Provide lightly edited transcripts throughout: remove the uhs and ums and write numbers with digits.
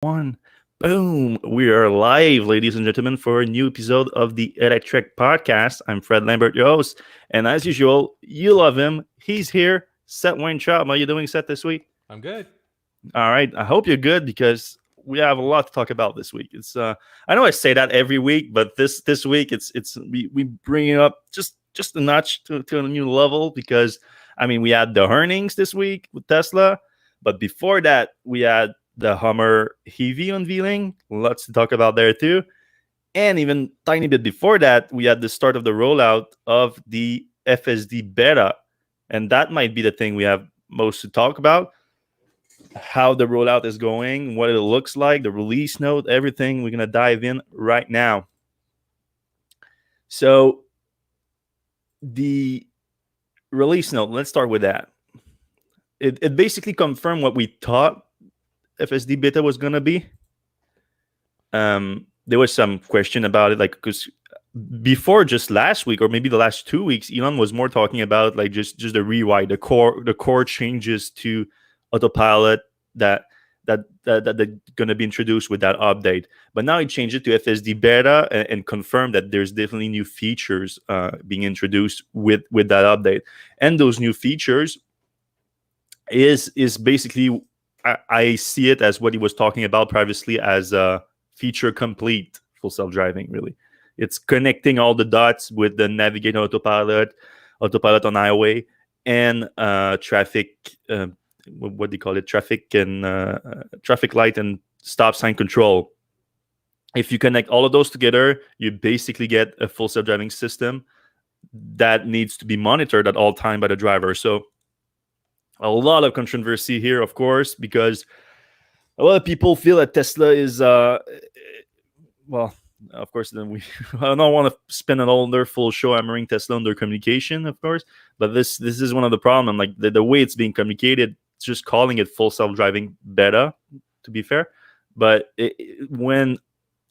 One. Boom. We are live, ladies and gentlemen, for a new episode of the Electrek Podcast. I'm Fred Lambert, your host. And as usual, you love him. He's here. Seth Weintraub. How are you doing, Seth, this week? I'm good. All right. I hope you're good because we have a lot to talk about this week. I know I say that every week, but this week we bring it up just a notch to a new level because we had the earnings this week with Tesla, but before that we had the Hummer EV unveiling. Lots to talk about there too. And even tiny bit before that, we had the start of the rollout of the FSD Beta. And that might be the thing we have most to talk about. How the rollout is going, what it looks like, the release note, everything. We're going to dive in right now. So the release note, let's start with that. It basically confirmed what we thought FSD Beta was going to be. There was some question about it, like, because before just last week or maybe the last 2 weeks, Elon was more talking about like just the rewrite, the core changes to Autopilot that going to be introduced with that update. But now he changed it to FSD Beta and confirmed that there's definitely new features being introduced with that update. And those new features is basically, I see it as what he was talking about previously as a feature complete full self-driving, really. It's connecting all the dots with the navigate autopilot on highway, and traffic, what do you call it? Traffic and traffic light and stop sign control. If you connect all of those together, you basically get a full self-driving system that needs to be monitored at all time by the driver. So a lot of controversy here, of course, because a lot of people feel that Tesla is, well, of course, then I don't want to spend an all their full show hammering Tesla on their communication, of course, but this is one of the problems. Like the way it's being communicated, just calling it full self-driving beta, to be fair. But when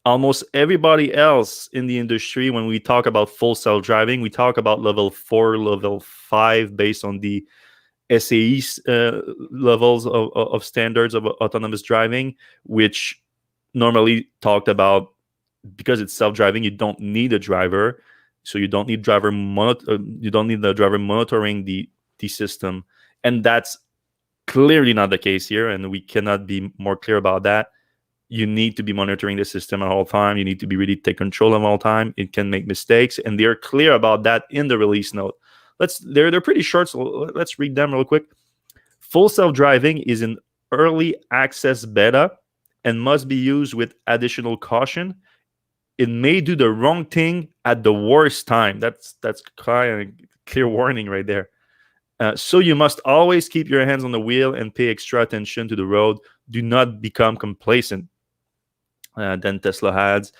almost everybody else in the industry, when we talk about full self-driving, we talk about level 4, level 5, based on the SAE levels of standards of autonomous driving, which normally talked about, because it's self-driving, you don't need a driver, so you don't need the driver monitoring the system, and that's clearly not the case here, and we cannot be more clear about that. You need to be monitoring the system at all time. You need to be ready to take control of all time. It can make mistakes, and they're clear about that in the release note. They're pretty short, so let's read them real quick. Full self-driving is in early access beta and must be used with additional caution. It may do the wrong thing at the worst time. That's kind of clear warning right there. So you must always keep your hands on the wheel and pay extra attention to the road. Do not become complacent. Then Tesla adds,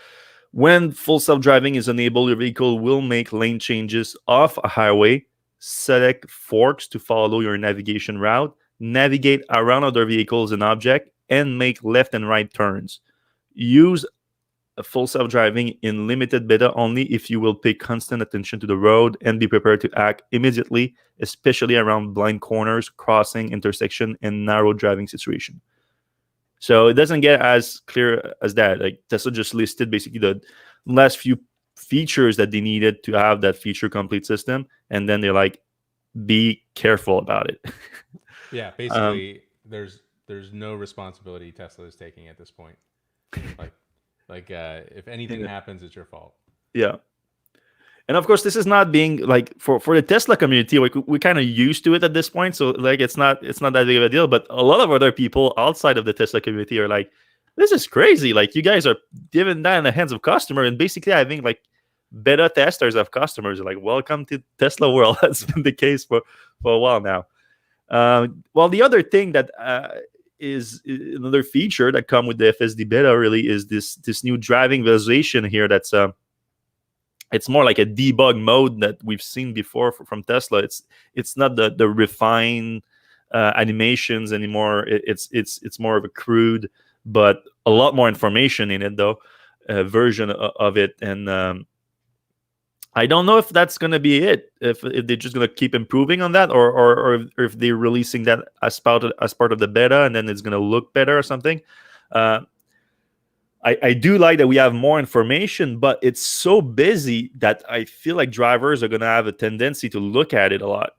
when full self-driving is enabled, your vehicle will make lane changes off a highway, select forks to follow your navigation route, navigate around other vehicles and objects, and make left and right turns. Use full self-driving in limited beta only if you will pay constant attention to the road and be prepared to act immediately, especially around blind corners, crossing, intersection, and narrow driving situation. So it doesn't get as clear as that. Like Tesla just listed basically the last few features that they needed to have that feature complete system, and then they're like, be careful about it. Yeah, basically, there's no responsibility Tesla is taking at this point. Like if anything happens, it's your fault. Yeah. And of course, this is not being like for the Tesla community, we're kind of used to it at this point. So like it's not that big of a deal. But a lot of other people outside of the Tesla community are like, this is crazy. Like you guys are giving that in the hands of customer and basically having like beta testers of customers. Like, welcome to Tesla world. That's been the case for a while now. Well, the other thing that is another feature that come with the FSD Beta really is this new driving visualization here. That's it's more like a debug mode that we've seen before from Tesla. It's not the refined animations anymore. It's more of a crude, but a lot more information in it though, version of it. And I don't know if that's going to be it. If they're just going to keep improving on that, or if they're releasing that as part of the beta, and then it's going to look better or something. I do like that we have more information, but it's so busy that I feel like drivers are going to have a tendency to look at it a lot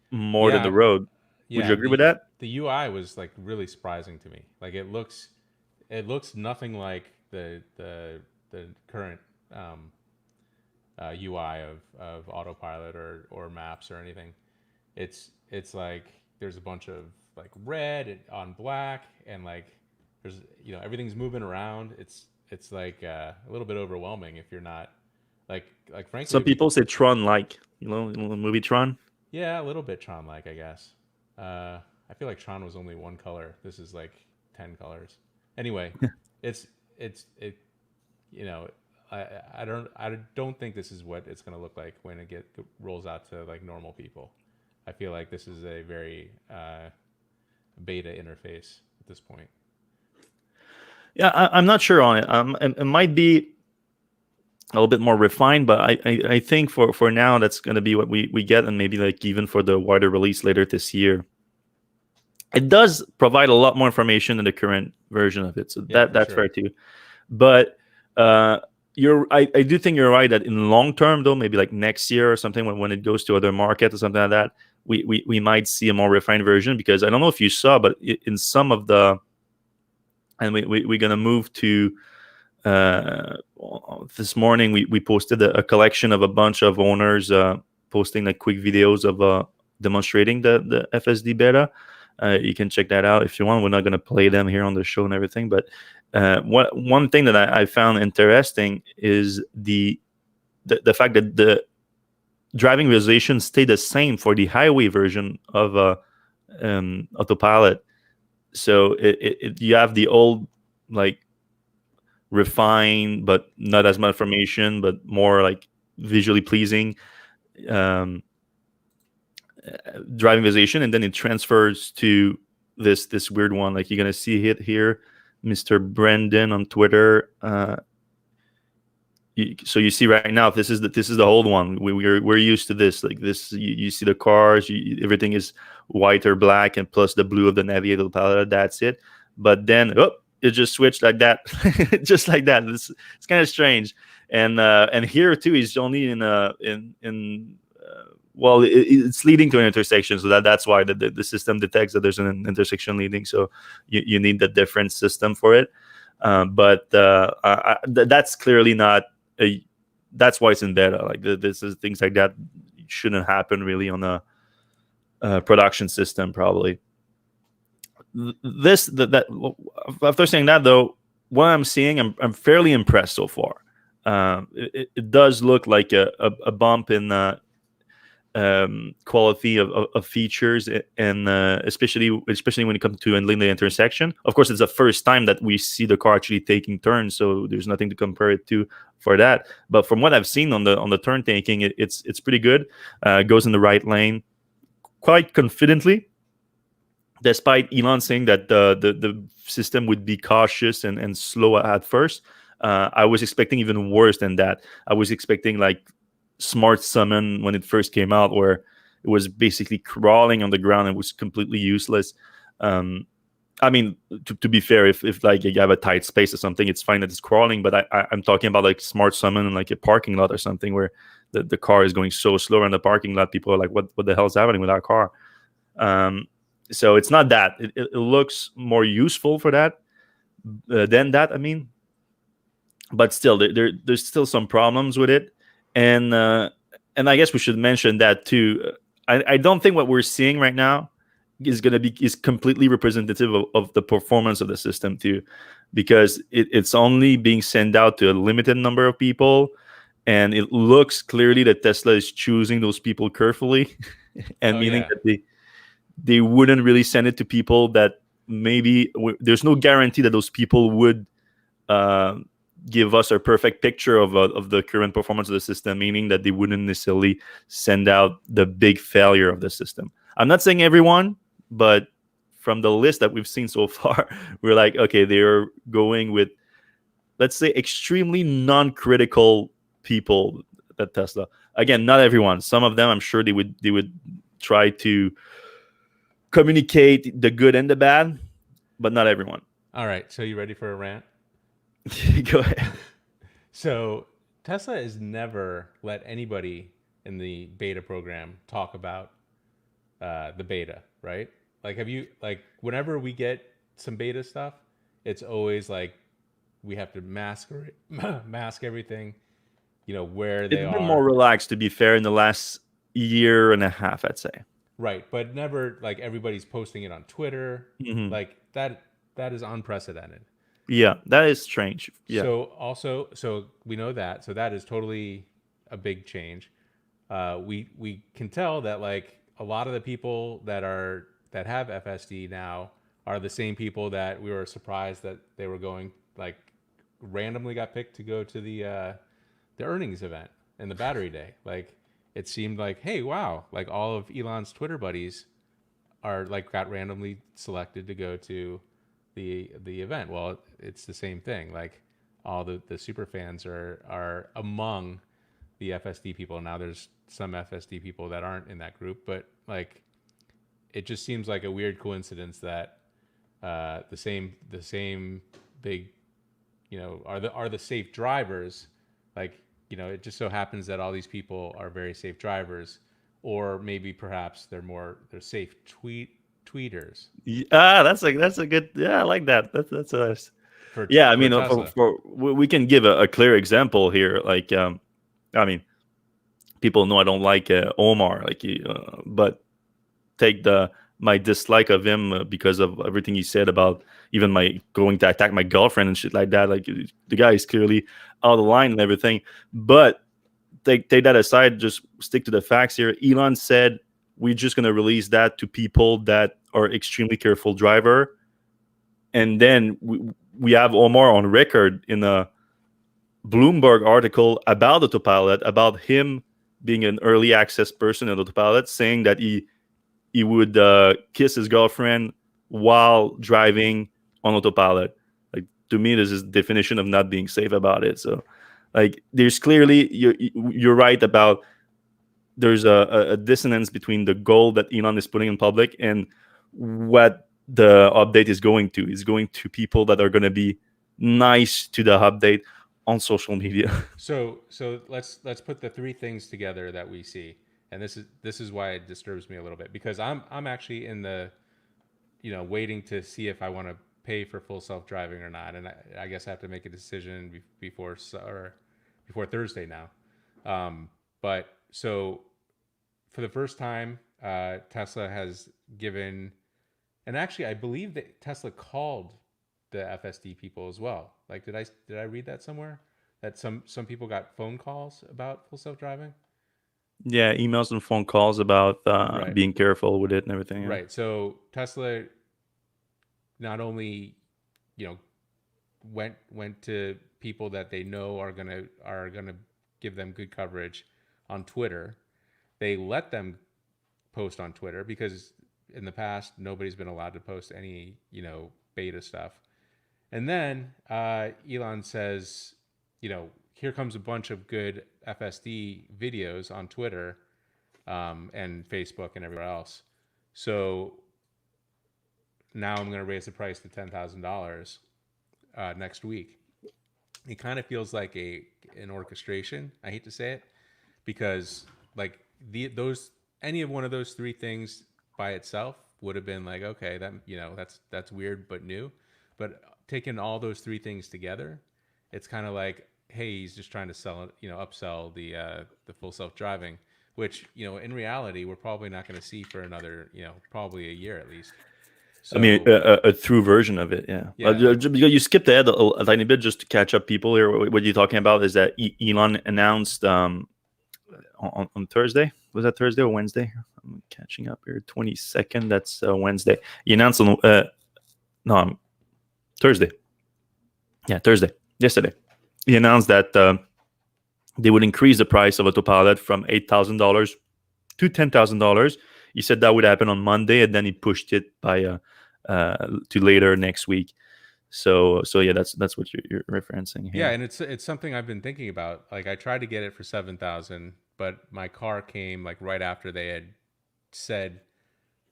more than the Yeah, road. Would you yeah. agree with that? The UI was like really surprising to me. Like it looks nothing like the current UI of Autopilot or Maps or anything. It's like there's a bunch of like red on black, and like there's everything's moving around. It's like a little bit overwhelming if you're not like frankly Some if you, people say Tron like, the movie Tron. yeah, a little bit Tron like, I guess. I feel like Tron was only one color. This is like 10 colors. Anyway, it's it you know I don't think this is what it's going to look like when it rolls out to like normal people. I feel like this is a very beta interface at this point. Yeah, I'm not sure on it. It might be a little bit more refined, but I think for now that's going to be what we get, and maybe like even for the wider release later this year. It does provide a lot more information than the current version of it, so that's sure. fair too. But I do think you're right that in long term, though, maybe like next year or something, when it goes to other markets or something like that, we might see a more refined version. Because I don't know if you saw, but in some of the, and we're gonna move to this morning we posted a collection of a bunch of owners posting like quick videos of demonstrating the FSD beta. You can check that out if you want. We're not going to play them here on the show and everything, but one thing that I found interesting is the fact that the driving visualization stayed the same for the highway version of Autopilot. So you have the old like refined but not as much information, but more like visually pleasing driving visualization, and then it transfers to this weird one. Like you're gonna see it here, Mr. Brendan on Twitter. So you see right now, this is the old one. We're used to this. Like this, you see the cars, everything is white or black, and plus the blue of the navigator palette. That's it. But then, it just switched like that, just like that. It's kind of strange. And here too, he's only well, it's leading to an intersection, so that's why the system detects that there's an intersection leading. So you need the different system for it. But that's clearly not that's why it's in beta. Like this is things like that shouldn't happen really on a production system probably. After saying that though, what I'm seeing, I'm fairly impressed so far. It does look like a bump in quality of features, and especially when it comes to handling the intersection. Of course, it's the first time that we see the car actually taking turns, so there's nothing to compare it to for that. But from what I've seen on the turn taking, it's pretty good. Goes in the right lane quite confidently, despite Elon saying that the system would be cautious and slow at first. I was expecting even worse than that. I was expecting like Smart Summon when it first came out, where it was basically crawling on the ground and was completely useless. I mean, to be fair, if like you have a tight space or something, it's fine that it's crawling. But I'm talking about like Smart Summon in like a parking lot or something, where the car is going so slow in the parking lot. People are like, what the hell is happening with our car? So it's not that. It looks more useful for that than that. I mean, but still, there's still some problems with it, and I guess we should mention that too. I don't think what we're seeing right now is completely representative of the performance of the system too, because it's only being sent out to a limited number of people, and it looks clearly that Tesla is choosing those people carefully, and meaning that they wouldn't really send it to people that maybe there's no guarantee that those people would give us a perfect picture of the current performance of the system, meaning that they wouldn't necessarily send out the big failure of the system. I'm not saying everyone, but from the list that we've seen so far, we're like, okay, they're going with, let's say, extremely non-critical people at Tesla. Again, not everyone. Some of them, I'm sure they would try to communicate the good and the bad, but not everyone. All right, so you ready for a rant? Go ahead. So Tesla has never let anybody in the beta program talk about the beta, right? Like, have you like whenever we get some beta stuff, it's always like we have to mask everything, where they It's been more are, relaxed, to be fair, in the last year and a half, I'd say. right? But never like everybody's posting it on Twitter, Hmm. like that is unprecedented. Yeah, that is strange. Yeah. So we know that. So that is totally a big change. We can tell that like a lot of the people that have FSD now are the same people that we were surprised that they were going like randomly got picked to go to the earnings event and the battery day. Like it seemed like, hey, wow, like all of Elon's Twitter buddies are like got randomly selected to go to the event. Well, it's the same thing. Like all the super fans are among the FSD people. Now there's some FSD people that aren't in that group, but like it just seems like a weird coincidence that the same big are the safe drivers. Like it just so happens that all these people are very safe drivers, or maybe perhaps they're safe tweeters That's a good. Yeah, I like that. That's a. Yeah, I for mean, Tesla. we can give a clear example here. Like, I mean, people know I don't like Omar, like, but take the my dislike of him because of everything he said about even my going to attack my girlfriend and shit like that. Like, the guy is clearly out of line and everything. But take that aside. Just stick to the facts here. Elon said we're just gonna release that to people that are extremely careful driver, and then we have Omar on record in a Bloomberg article about Autopilot, about him being an early access person in Autopilot, saying that he would kiss his girlfriend while driving on Autopilot. Like, to me, this is the definition of not being safe about it. So, like, there's clearly you're right about there's a dissonance between the goal that Elon is putting in public and what the update is going to. Is going to people that are going to be nice to the update on social media. So let's put the three things together that we see, and this is why it disturbs me a little bit, because I'm actually in the waiting to see if I want to pay for full self driving or not, and I guess I have to make a decision before Thursday now. But so for the first time, Tesla has given, and actually I believe that Tesla called the FSD people as well. Like, did I read that somewhere that some people got phone calls about full self driving? Yeah, emails and phone calls about Right, being careful with it and everything. Yeah. right. So Tesla not only you know went to people that they know are gonna give them good coverage on Twitter. They let them post on Twitter because in the past nobody's been allowed to post any beta stuff. And then Elon says, here comes a bunch of good FSD videos on Twitter and Facebook and everywhere else. So now I'm going to raise the price to $10,000 next week. It kind of feels like an orchestration. I hate to say it because like those any of one of those three things by itself would have been like, okay, that's weird but new. But taking all those three things together, it's kind of like, hey, he's just trying to upsell the full self driving, which in reality we're probably not going to see for another probably a year at least. I mean, So a true version of it, yeah. yeah, You skipped ahead a tiny bit just to catch up people here. What you're talking about is that Elon announced on Thursday. Was that Thursday or Wednesday? I'm catching up here. 22nd. That's Wednesday. He announced on no Thursday. Yeah, Thursday. Yesterday, he announced that they would increase the price of Autopilot from $8,000 to $10,000. He said that would happen on Monday, and then he pushed it by to later next week. So yeah, that's what you're referencing yeah, here. and it's something I've been thinking about. Like I tried to get it for 7,000, but my car came like right after they had said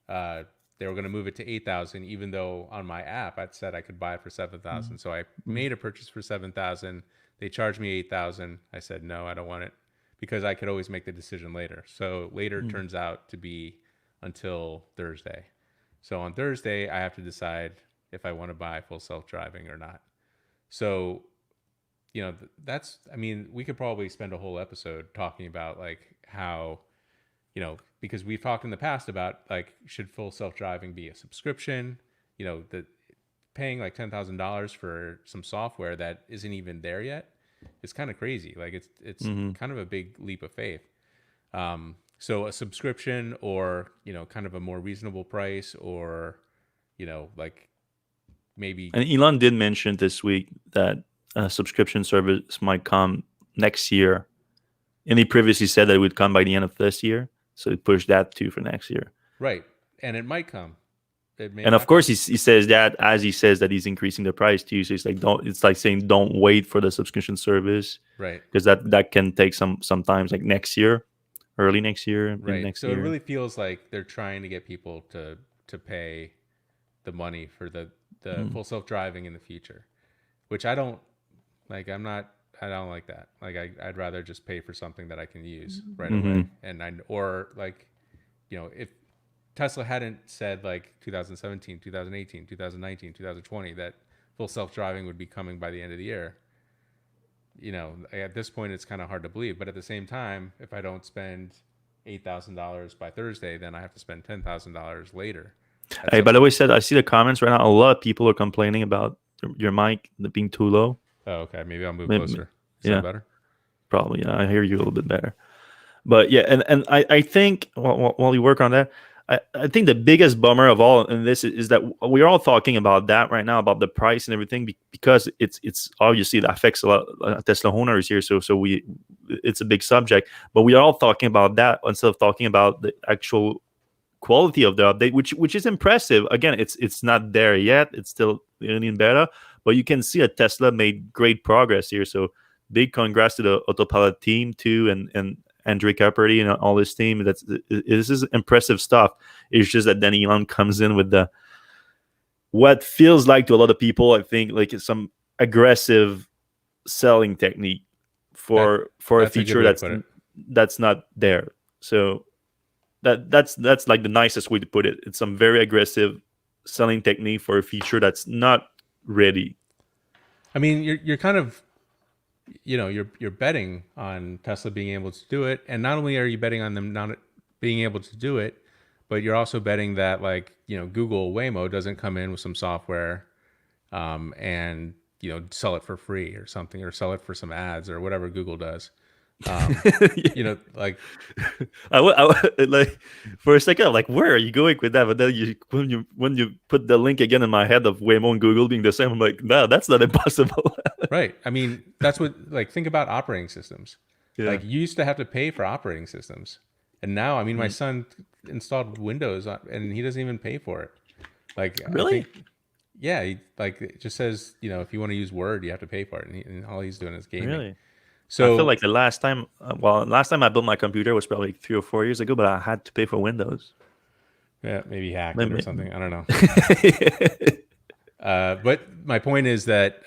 uh, they were going to move it to 8,000, even though on my app I said I could buy it for 7,000. So I made a purchase for 7,000. They charged me 8,000. I said no, I don't want it, because I could always make the decision later. So later turns out to be until Thursday. So on Thursday, I have to decide if I want to buy full self-driving or not. So, that's, I mean, we could probably spend a whole episode talking about like how, because we've talked in the past about like, should full self-driving be a subscription? The paying like $10,000 for some software that isn't even there yet is kind of crazy. Like it's kind of a big leap of faith. So a subscription, or, kind of a more reasonable price, or, like maybe. And Elon did mention this week that a subscription service might come next year. And he previously said that it would come by the end of this year. So he pushed that too for next year. Right. And it might come. And of course, he says that as he says that he's increasing the price too. So it's like saying don't wait for the subscription service. Right. Because that can take sometimes like next year, early next year. Right. So it really feels like they're trying to get people to pay the money for the full self-driving in the future, which I don't like. I don't like that. Like I'd rather just pay for something that I can use right away. And if Tesla hadn't said like 2017, 2018, 2019, 2020 that full self-driving would be coming by the end of the year, at this point it's kind of hard to believe. But at the same time, if I don't spend $8,000 by Thursday, then I have to spend $10,000 later. Hey, by the way, I see the comments right now. A lot of people are complaining about your mic being too low. Oh, okay. Maybe I'll move closer. Is that better? Probably. Yeah, I hear you a little bit better. But yeah, and I think while you work on that, I think the biggest bummer of all in this is that we're all talking about that right now, about the price and everything, because it's obviously that affects a lot of Tesla owners here. So it's a big subject, but we are all talking about that instead of talking about the actual quality of the update, which is impressive. Again, it's not there yet. It's still in beta, but you can see that Tesla made great progress here. So big congrats to the Autopilot team too, and Andrej Karperty and all his team. This is impressive stuff. It's just that then Elon comes in with what feels like to a lot of people, I think, like some aggressive selling technique for a feature that's not there. So that's like the nicest way to put it. It's some very aggressive selling technique for a feature that's not ready. I mean, you're kind of, you're betting on Tesla being able to do it, and not only are you betting on them not being able to do it, but you're also betting that like Google Waymo doesn't come in with some software, and sell it for free or something, or sell it for some ads or whatever Google does. Like I like for a second I'm like, where are you going with that? But then when you put the link again in my head of Waymo and Google being the same, I'm like, no, that's not impossible. Right. I mean, that's what, like, think about operating systems. Yeah. Like you used to have to pay for operating systems, and now, I mean, my son installed Windows and he doesn't even pay for it. Like, really? Yeah. It just says, if you want to use Word, you have to pay for it, and all he's doing is gaming. Really? So I feel like the last time I built my computer was probably 3 or 4 years ago, but I had to pay for Windows. Yeah, maybe hacked it or something. I don't know. But my point is that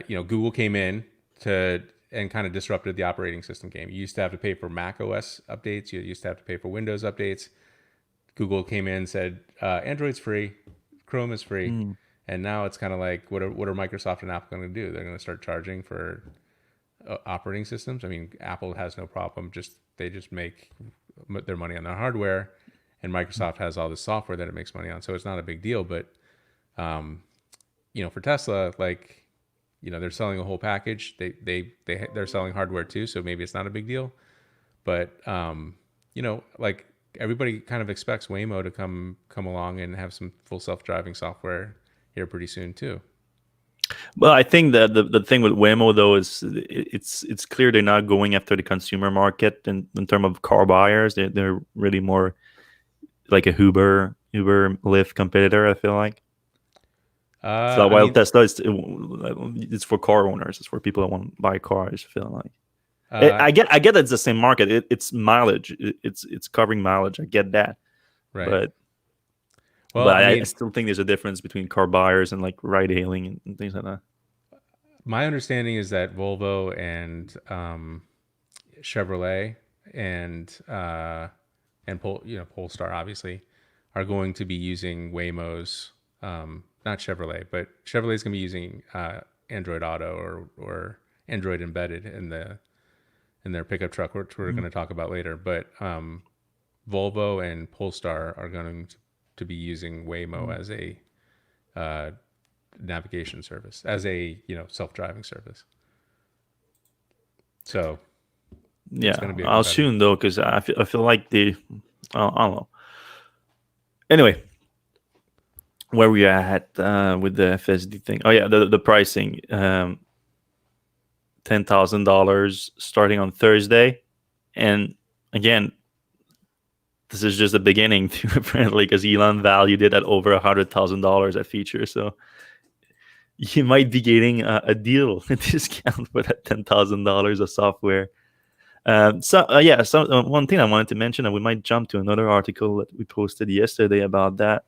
Google came in and kind of disrupted the operating system game. You used to have to pay for Mac OS updates. You used to have to pay for Windows updates. Google came in and said Android's free, Chrome is free, and now it's kind of like, what are Microsoft and Apple going to do? They're going to start charging for operating systems. I mean, Apple has no problem. They just make their money on their hardware, and Microsoft has all this software that it makes money on. So it's not a big deal. But for Tesla, like, they're selling a whole package. They're selling hardware too. So maybe it's not a big deal. But like everybody kind of expects Waymo to come along and have some full self-driving software here pretty soon too. Well, I think that the thing with Waymo though is it's clear they're not going after the consumer market in terms of car buyers. They're really more like a Uber Lyft competitor, I feel like. So while Tesla it's for car owners, it's for people that want to buy cars. I feel like I get that it's the same market. It's mileage. It's covering mileage. I get that, right? But Well, But I I mean, still think there's a difference between car buyers and like ride hailing and things like that. my understanding is that Volvo and Chevrolet and Polestar obviously are going to be using Waymo's. Not Chevrolet, but Chevrolet is going to be using Android Auto or Android embedded in their pickup truck, which we're going to talk about later. But Volvo and Polestar are going to be using Waymo as a uh, navigation service, as a self-driving service. So Yeah, it's going to be a I'll competitor. soon though, because I feel like I don't know. Anyway, where we at with the FSD thing? Oh yeah, the pricing, $10,000 starting on Thursday, and again, this is just the beginning too, apparently, because Elon valued it at over $100,000 at feature. So you might be getting a deal, a discount for that $10,000 of software. One thing I wanted to mention, and we might jump to another article that we posted yesterday about that.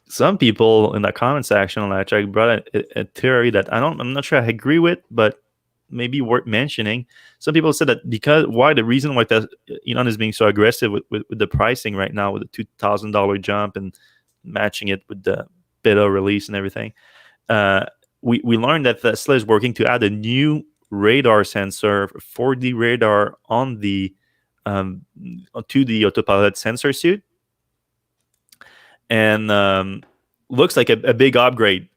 Some people in the comment section on Electrek brought a theory that I'm not sure I agree with, but maybe worth mentioning. Some people said that the reason why Elon is being so aggressive with the pricing right now, with the $2,000 jump and matching it with the beta release and everything. We learned that Tesla is working to add a new radar sensor, 4D radar on to the Autopilot sensor suit, and looks like a big upgrade.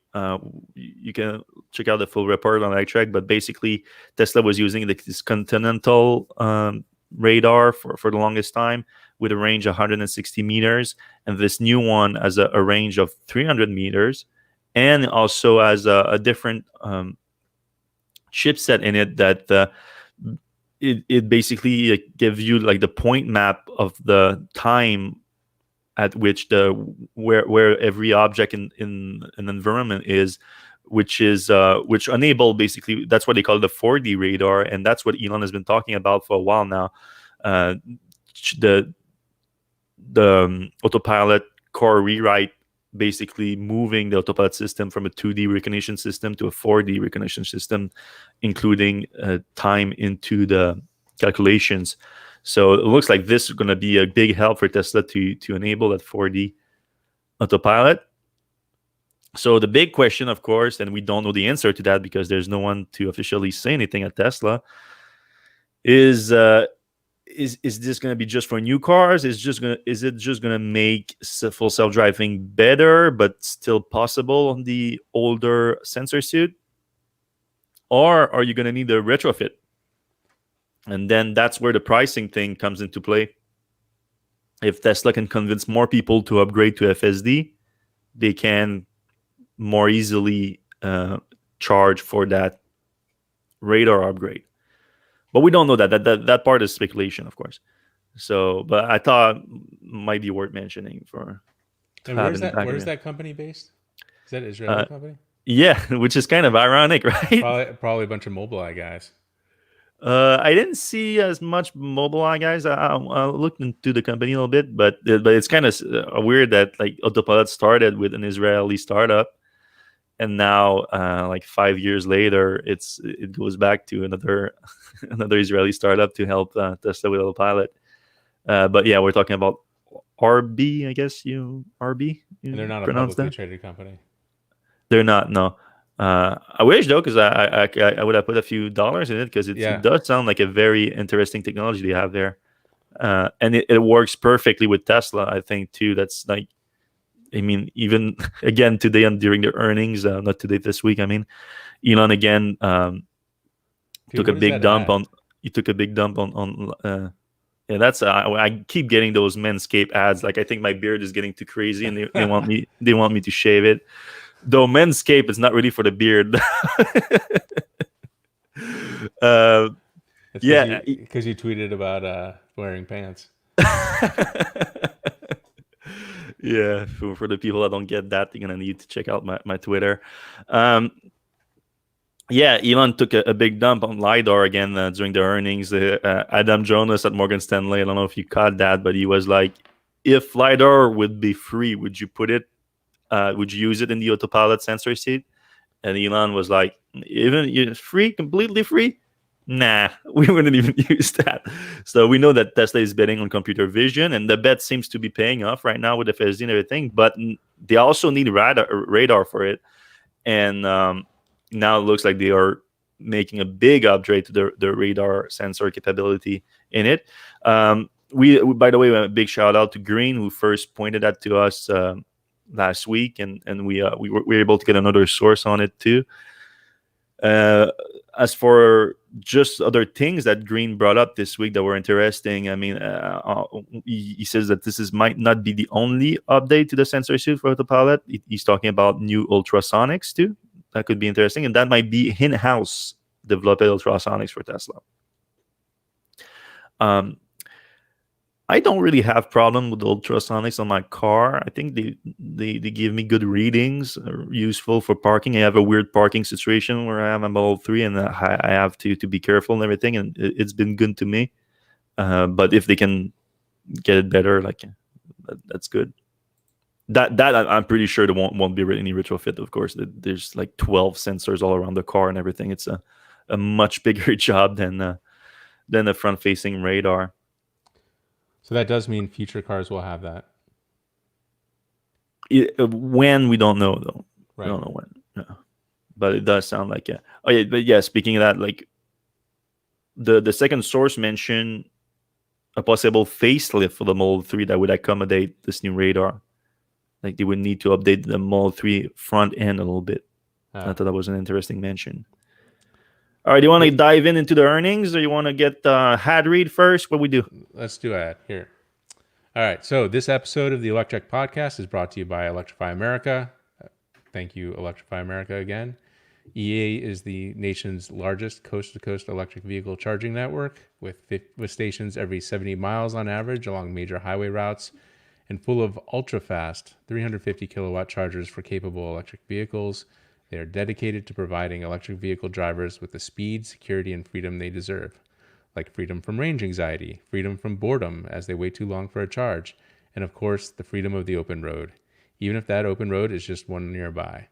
You can check out the full report on Electrek, but basically Tesla was using this Continental radar for the longest time with a range of 160 meters, and this new one has a range of 300 meters, and also has a different chipset in it that it basically gives you like the point map of the time at which where every object in an environment is, which enable, basically that's what they call the 4D radar, and that's what Elon has been talking about for a while now. The Autopilot core rewrite, basically moving the Autopilot system from a 2D recognition system to a 4D recognition system, including time into the calculations. So it looks like this is going to be a big help for Tesla to enable that 4D Autopilot. So the big question, of course, and we don't know the answer to that because there's no one to officially say anything at Tesla, is this going to be just for new cars? Is it just going to make full self-driving better but still possible on the older sensor suit? Or are you going to need a retrofit? And then that's where the pricing thing comes into play. If Tesla can convince more people to upgrade to FSD, they can more easily charge for that radar upgrade. But we don't know that part is speculation, of course. So, but I thought might be worth mentioning for. And where's that company based? Is that an Israeli company? Yeah, which is kind of ironic, right? Probably a bunch of Mobileye guys. I didn't see as much Mobileye guys. I looked into the company a little bit, but it's kind of weird that like Autopilot started with an Israeli startup, and now like 5 years later, it goes back to another Israeli startup to help Tesla with Autopilot. But yeah, we're talking about RB, I guess RB. And they're not a publicly traded company. They're not, no. I wish though, because I would have put a few dollars in it, because it does sound like a very interesting technology they have there, and it works perfectly with Tesla, I think too. That's like, I mean, even again today and during the earnings, not today, this week. I mean, Elon again took a big dump on. He took a big dump on. Yeah, that's I keep getting those Manscaped ads. Like, I think my beard is getting too crazy, and they want me to shave it. Though Manscaped is not really for the beard. Yeah, because you tweeted about wearing pants. Yeah, for the people that don't get that, you're gonna need to check out my Twitter. Yeah, Elon took a big dump on LiDAR again during the earnings. Adam Jonas at Morgan Stanley, I don't know if you caught that, but he was like, if LiDAR would be free, would you would you use it in the Autopilot sensor seat? And Elon was like, even free, completely free? Nah, we wouldn't even use that. So we know that Tesla is betting on computer vision, and the bet seems to be paying off right now with FSD and everything. But they also need radar for it. And now it looks like they are making a big upgrade to the radar sensor capability in it. We by the way, a big shout out to Green, who first pointed that to us last week, and we were able to get another source on it too. As for just other things that Green brought up this week that were interesting, I mean, he says that might not be the only update to the sensor suite for Autopilot. He's talking about new ultrasonics too. That could be interesting, and that might be in-house developed ultrasonics for Tesla. I don't really have problem with the ultrasonics on my car. I think they give me good readings, useful for parking. I have a weird parking situation where I have a Model 3 and I have to be careful and everything, and it's been good to me. But if they can get it better, like that's good. That I'm pretty sure there won't be any retrofit. Of course, there's like 12 sensors all around the car and everything. It's a much bigger job than a front-facing radar. So that does mean future cars will have that. When, we don't know though. Right. We don't know when. Yeah. But it does sound like yeah. Oh yeah, but yeah. Speaking of that, like the second source mentioned a possible facelift for the Model 3 that would accommodate this new radar. Like they would need to update the Model 3 front end a little bit. I thought that was an interesting mention. All right, do you want to dive into the earnings, or you want to get ad read first? What we do? Let's do ad here. All right, so this episode of the Electrek Podcast is brought to you by Electrify America. Thank you, Electrify America, again. EA is the nation's largest coast-to-coast electric vehicle charging network, with stations every 70 miles on average along major highway routes, and full of ultra-fast 350 kilowatt chargers for capable electric vehicles. They are dedicated to providing electric vehicle drivers with the speed, security, and freedom they deserve, like freedom from range anxiety, freedom from boredom as they wait too long for a charge, and of course, the freedom of the open road, even if that open road is just one nearby.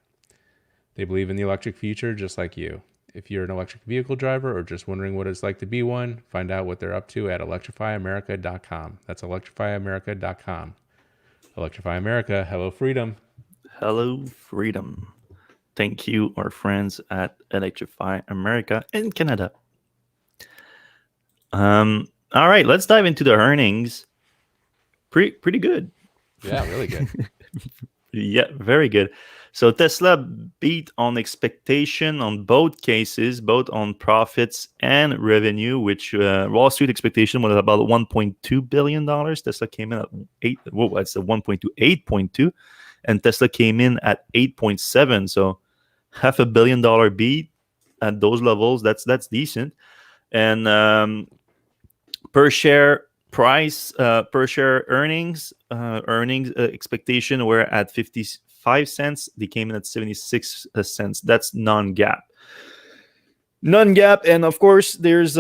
They believe in the electric future just like you. If you're an electric vehicle driver or just wondering what it's like to be one, find out what they're up to at electrifyamerica.com. That's electrifyamerica.com. Electrify America, hello freedom. Hello freedom. Thank you, our friends at Electrify America in Canada. All right, let's dive into the earnings. Pretty good. Yeah, really good. Yeah, very good. So Tesla beat on expectation on both cases, both on profits and revenue, which Wall Street expectation was about $1.2 billion. Tesla came in at 8.2, and Tesla came in at 8.7. So $500 million beat at those levels. That's decent. And per share earnings expectation were at 55 cents. They came in at 76 cents. That's non-GAAP. And of course, there's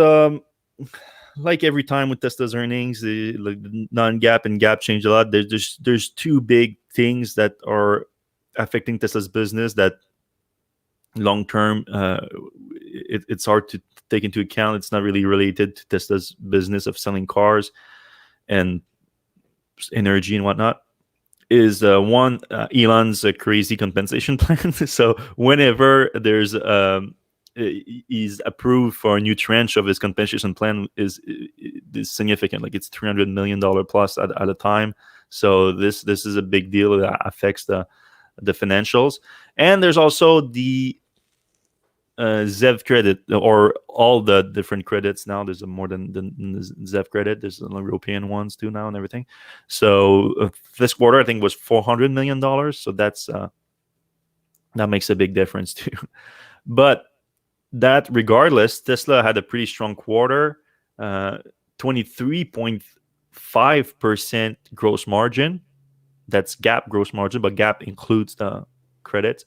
like every time with Tesla's earnings, the non-GAAP and GAAP change a lot. There's two big things that are affecting Tesla's business that long term it's hard to take into account. It's not really related to Tesla's business of selling cars and energy and whatnot. Is one, Elon's crazy compensation plan. So whenever there's he's approved for a new tranche of his compensation plan is significant. Like it's $300 million plus at a time. So this is a big deal that affects the financials. And there's also the ZEV credit, or all the different credits now. There's more than the ZEV credit. There's the European ones too now and everything. So this quarter, I think, was $400 million. So that's that makes a big difference too. But that regardless, Tesla had a pretty strong quarter, 23.5% gross margin. That's GAAP gross margin, but GAAP includes the credits.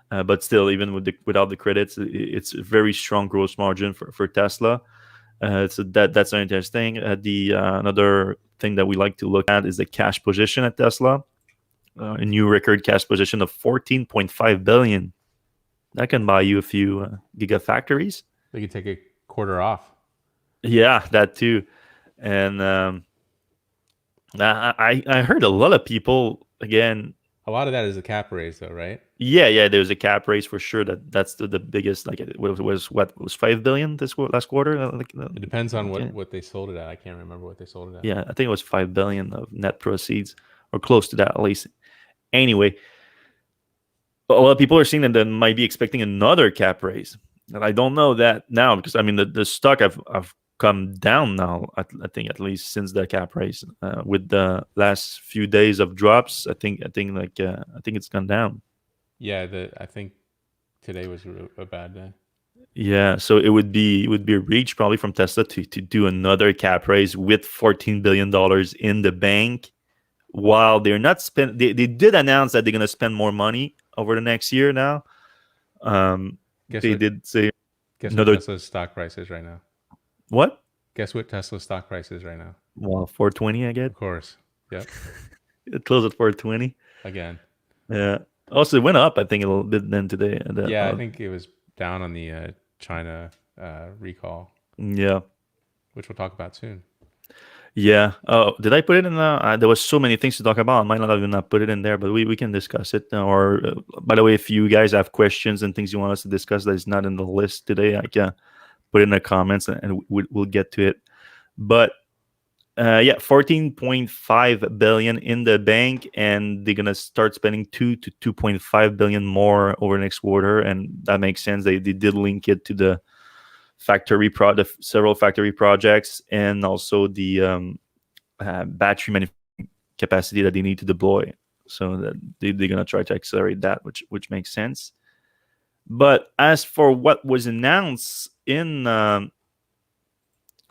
But still, even without the credits, it's a very strong gross margin for Tesla. So that's interesting. The another thing that we like to look at is the cash position at Tesla. A new record cash position of 14.5 billion. That can buy you a few gigafactories. They could take a quarter off. Yeah, that too. And I heard a lot of people again. A lot of that is a cap raise, though, right? Yeah. There's a cap raise for sure. That's the biggest. Like it was 5 billion this last quarter. It depends on what they sold it at. I can't remember what they sold it at. Yeah, I think it was 5 billion of net proceeds, or close to that at least. Anyway, a lot of people are saying that they might be expecting another cap raise, and I don't know that now because I mean the stock have come down now. I think at least since the cap raise, with the last few days of drops, I think it's gone down. Yeah, I think today was a bad day. Yeah, so it would be a reach probably from Tesla to do another cap raise with $14 billion in the bank, while they're not spend. They did announce that they're gonna spend more money over the next year now. Did say Guess another. what Tesla's stock price is right now? What? Guess what Tesla's stock price is right now? Well, 420, I get. Of course. Yep. It closed at 420. Again. Yeah. Also, it went up, I think, a little bit then today. I think it was down on the China recall. Yeah. Which we'll talk about soon. Yeah. Oh, did I put it in? There was so many things to talk about. I might not have put it in there, but we can discuss it. Or, by the way, if you guys have questions and things you want us to discuss that is not in the list today, I can put it in the comments and we'll get to it. But 14.5 billion in the bank, and they're gonna start spending 2 to 2.5 billion more over the next quarter, and that makes sense. They did link it to the several factory projects, and also the battery manufacturing capacity that they need to deploy. So that they're gonna try to accelerate that, which makes sense. But as for what was announced in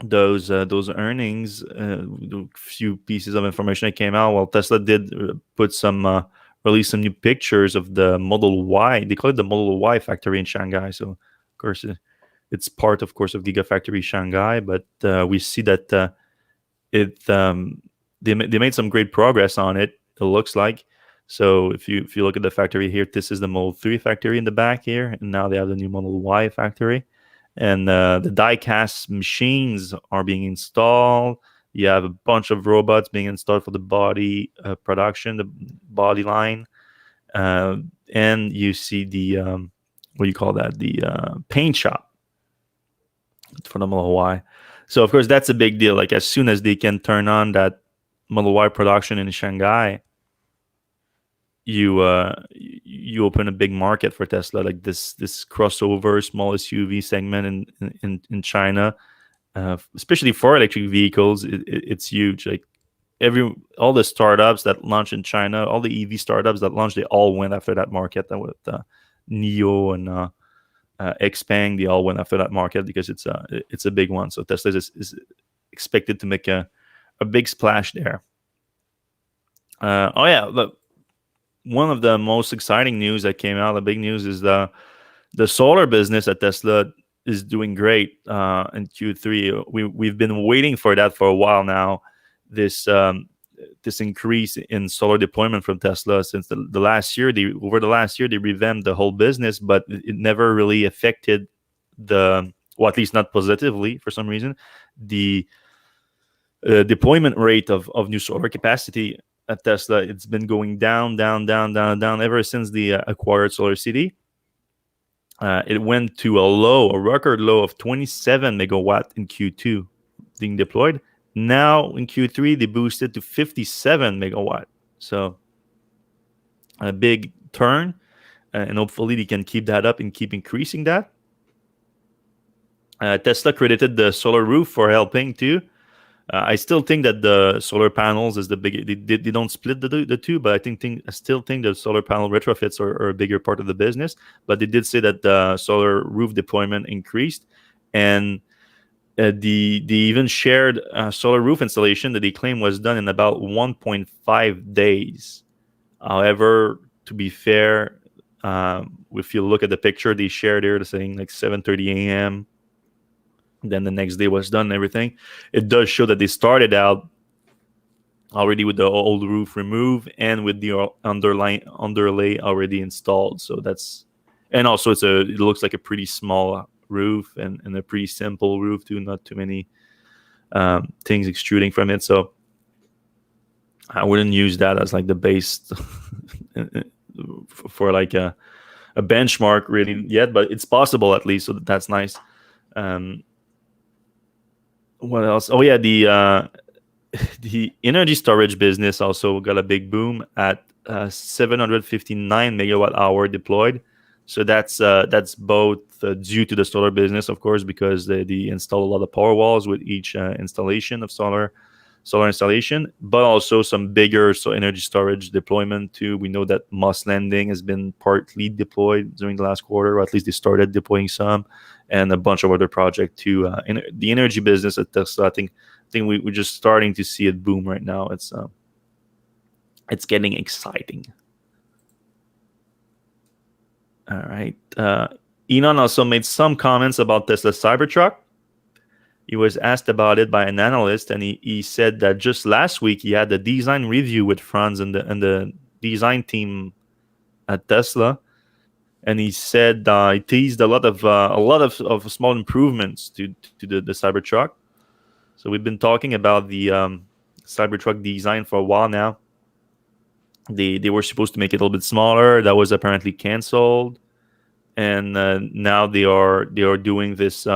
those earnings, a few pieces of information that came out. Well, Tesla did release some new pictures of the Model Y. They call it the Model Y factory in Shanghai. So, of course, it's part, of course, of Gigafactory Shanghai. But we see that they made some great progress on it. It looks like. So if you look at the factory here, this is the Model 3 factory in the back here, and now they have the new Model Y factory. And the die-cast machines are being installed. You have a bunch of robots being installed for the body production, the body line. And you see the, what do you call that? The paint shop for the Model Y. So, of course, that's a big deal. Like, as soon as they can turn on that Model Y production in Shanghai, you open a big market for Tesla, like this crossover small SUV segment in China, especially for electric vehicles. It's huge. Like all the startups that launch in China, all the EV startups that launched, they all went after that market. That with NIO and Xpeng, they all went after that market because it's a big one. So Tesla is expected to make a big splash there. Look. One of the most exciting news that came out, the big news, is the solar business at Tesla is doing great in Q3. We've been waiting for that for a while now. This increase in solar deployment from Tesla since the last year. Over the last year, they revamped the whole business, but it never really affected at least not positively for some reason, the deployment rate of new solar capacity at Tesla. It's been going down ever since they acquired SolarCity. It went to a record low of 27 megawatt in Q2 being deployed. Now in Q3, they boosted to 57 megawatt. So a big turn, and hopefully they can keep that up and keep increasing that. Tesla credited the solar roof for helping too. I still think that the solar panels is the big. They don't split the two, but I still think the solar panel retrofits are a bigger part of the business. But they did say that the solar roof deployment increased, and they even shared solar roof installation that they claim was done in about 1.5 days. However, to be fair, if you look at the picture they shared here, they're saying like 7:30 a.m. Then the next day was done and everything. It does show that they started out already with the old roof removed and with the underlay already installed. So that's, and also it looks like a pretty small roof and a pretty simple roof too, not too many things extruding from it. So I wouldn't use that as like the base for like a benchmark really yet, but it's possible at least. So that's nice. What else? Oh yeah, the energy storage business also got a big boom at 759 megawatt hour deployed. So that's both due to the solar business, of course, because they install a lot of power walls with each installation of solar installation, but also some bigger energy storage deployment too. We know that Moss Landing has been partly deployed during the last quarter, or at least they started deploying some, and a bunch of other projects too. In the energy business at Tesla, I think we're just starting to see it boom right now. It's getting exciting. All right. Elon also made some comments about Tesla Cybertruck. He was asked about it by an analyst, and he said that just last week he had a design review with Franz and the design team at Tesla, and he said he teased a lot of small improvements to the Cybertruck. So we've been talking about the Cybertruck design for a while now. They were supposed to make it a little bit smaller. That was apparently canceled, and now they are doing this.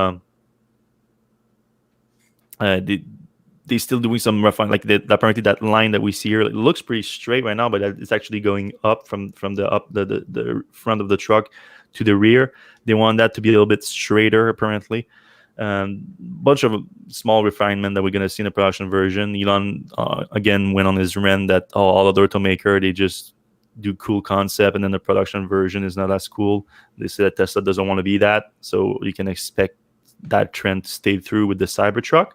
They still doing some refine, like apparently that line that we see here, it looks pretty straight right now, but it's actually going up from the front of the truck to the rear. They want that to be a little bit straighter apparently. Bunch of small refinement that we're going to see in the production version. Elon again went on his rant that all other automaker, they just do cool concept and then the production version is not as cool. They say that Tesla doesn't want to be that, so you can expect that trend to stay through with the Cybertruck.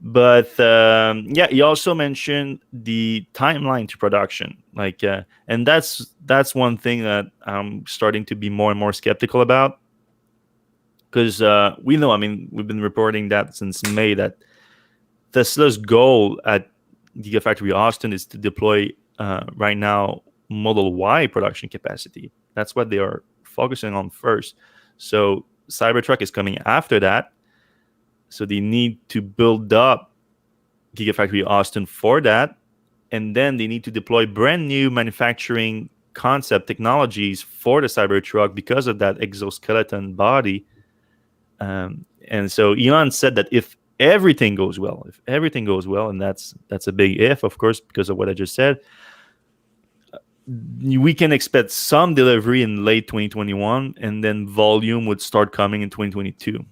But yeah, he also mentioned the timeline to production, like, and that's one thing that I'm starting to be more and more skeptical about, because we know, I mean, we've been reporting that since May that Tesla's goal at Gigafactory Austin is to deploy right now Model Y production capacity. That's what they are focusing on first. So Cybertruck is coming after that. So they need to build up Gigafactory Austin for that. And then they need to deploy brand new manufacturing concept technologies for the Cybertruck because of that exoskeleton body. And so Elon said that if everything goes well, and that's a big if, of course, because of what I just said, we can expect some delivery in late 2021, and then volume would start coming in 2022.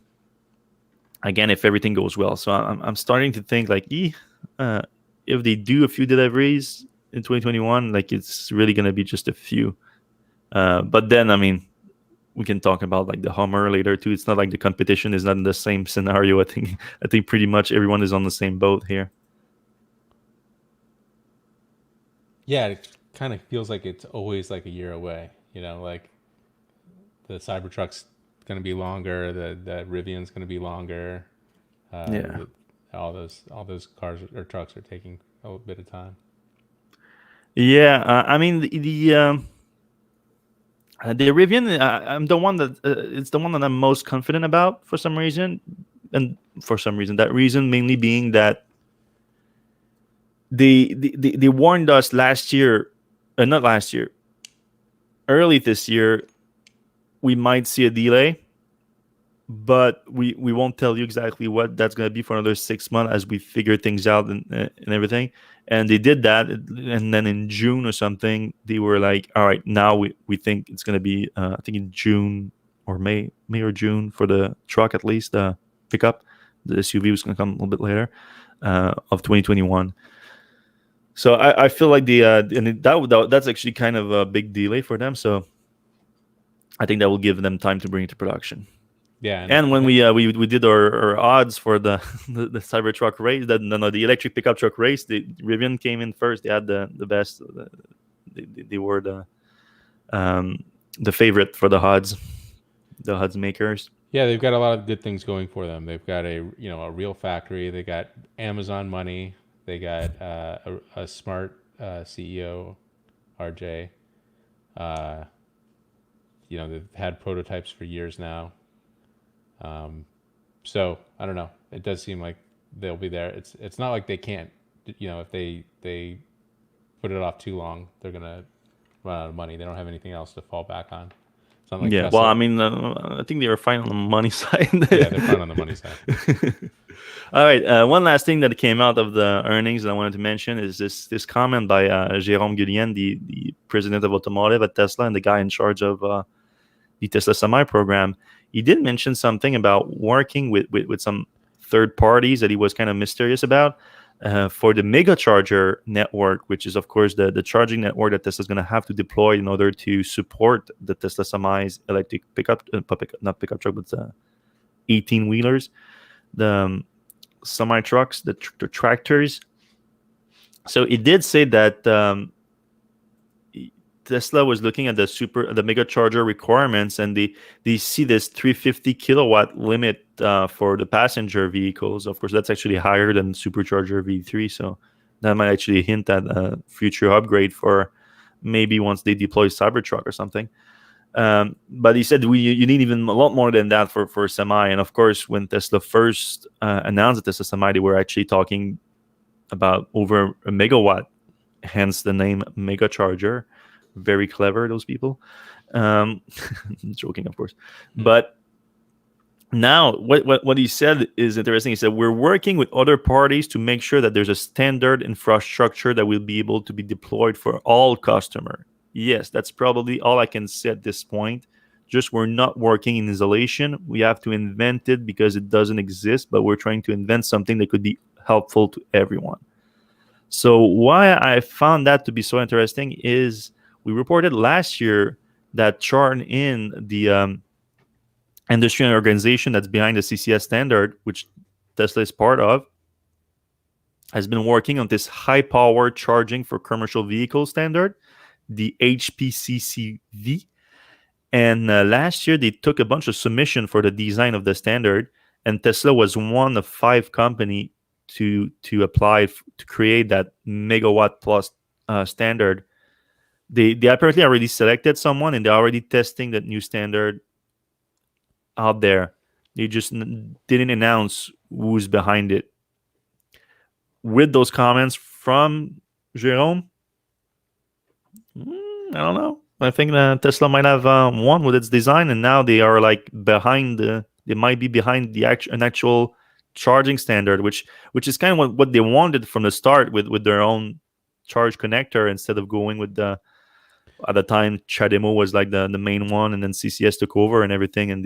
Again, if everything goes well. So I'm starting to think like, if they do a few deliveries in 2021, like it's really going to be just a few. But then, I mean, we can talk about like the Hummer later too. It's not like the competition is not in the same scenario. I think pretty much everyone is on the same boat here. Yeah, it kind of feels like it's always like a year away. You know, like the Cybertruck's going to be longer, the Rivian's going to be longer. Yeah. All those cars or trucks are taking a bit of time. Yeah, I mean the Rivian, I'm the one that it's the one that I'm most confident about for some reason, and that reason mainly being that they warned us last year, not last year, early this year, we might see a delay, but we won't tell you exactly what that's going to be for another 6 months as we figure things out and everything. And they did that, and then in June or something, they were like, all right, now we think it's going to be, I think in June or May or June for the truck, at least, the pickup. The SUV was going to come a little bit later, of 2021. So I feel like that's actually kind of a big delay for them. So I think that will give them time to bring it to production. Yeah, and when we did our odds for the Cybertruck race, the electric pickup truck race, the Rivian came in first. They had the best. They were the favorite for the odds makers. Yeah, they've got a lot of good things going for them. They've got a real factory. They got Amazon money. They got a smart CEO, RJ. Uh, they've had prototypes for years now. So I don't know. It does seem like they'll be there. It's not like they can't. If they put it off too long, they're gonna run out of money. They don't have anything else to fall back on. It's not like Yeah, well, Tesla. I mean, I think they were fine on the money side. Yeah, they're fine on the money side. All right, one last thing that came out of the earnings that I wanted to mention is this comment by Jérôme Guillen, the president of automotive at Tesla and the guy in charge of the Tesla Semi program. He did mention something about working with some third parties that he was kind of mysterious about. For the Megacharger network, which is, of course, the charging network that Tesla is going to have to deploy in order to support the Tesla Semi's electric pickup, not pickup truck, but 18-wheelers, the semi trucks, the tractors. So it did say that Tesla was looking at the Megacharger requirements, and they see this 350 kilowatt limit for the passenger vehicles. Of course, that's actually higher than Supercharger V3, so that might actually hint at a future upgrade for maybe once they deploy Cybertruck or something. But he said you need even a lot more than that for semi. And of course, when Tesla first announced the Tesla Semi, they were actually talking about over a megawatt, hence the name Megacharger. Very clever, those people. Joking, of course. But now what he said is interesting. He said, we're working with other parties to make sure that there's a standard infrastructure that will be able to be deployed for all customers. Yes, that's probably all I can say at this point. Just we're not working in isolation. We have to invent it because it doesn't exist, but we're trying to invent something that could be helpful to everyone. So why I found that to be so interesting is we reported last year that Charn-In, the industry organization that's behind the CCS standard, which Tesla is part of, has been working on this high-power charging for commercial vehicle standard, the HPCCV. And last year, they took a bunch of submission for the design of the standard, and Tesla was one of 5 companies to apply to create that megawatt plus standard. They apparently already selected someone, and they're already testing that new standard out there. They just didn't announce who's behind it. With those comments from Jérôme, I don't know. I think that Tesla might have won with its design, and now they are like behind they might be behind an actual charging standard, which is kind of what they wanted from the start with their own charge connector, instead of going with the, at the time, CHAdeMO was like the main one, and then CCS took over and everything, and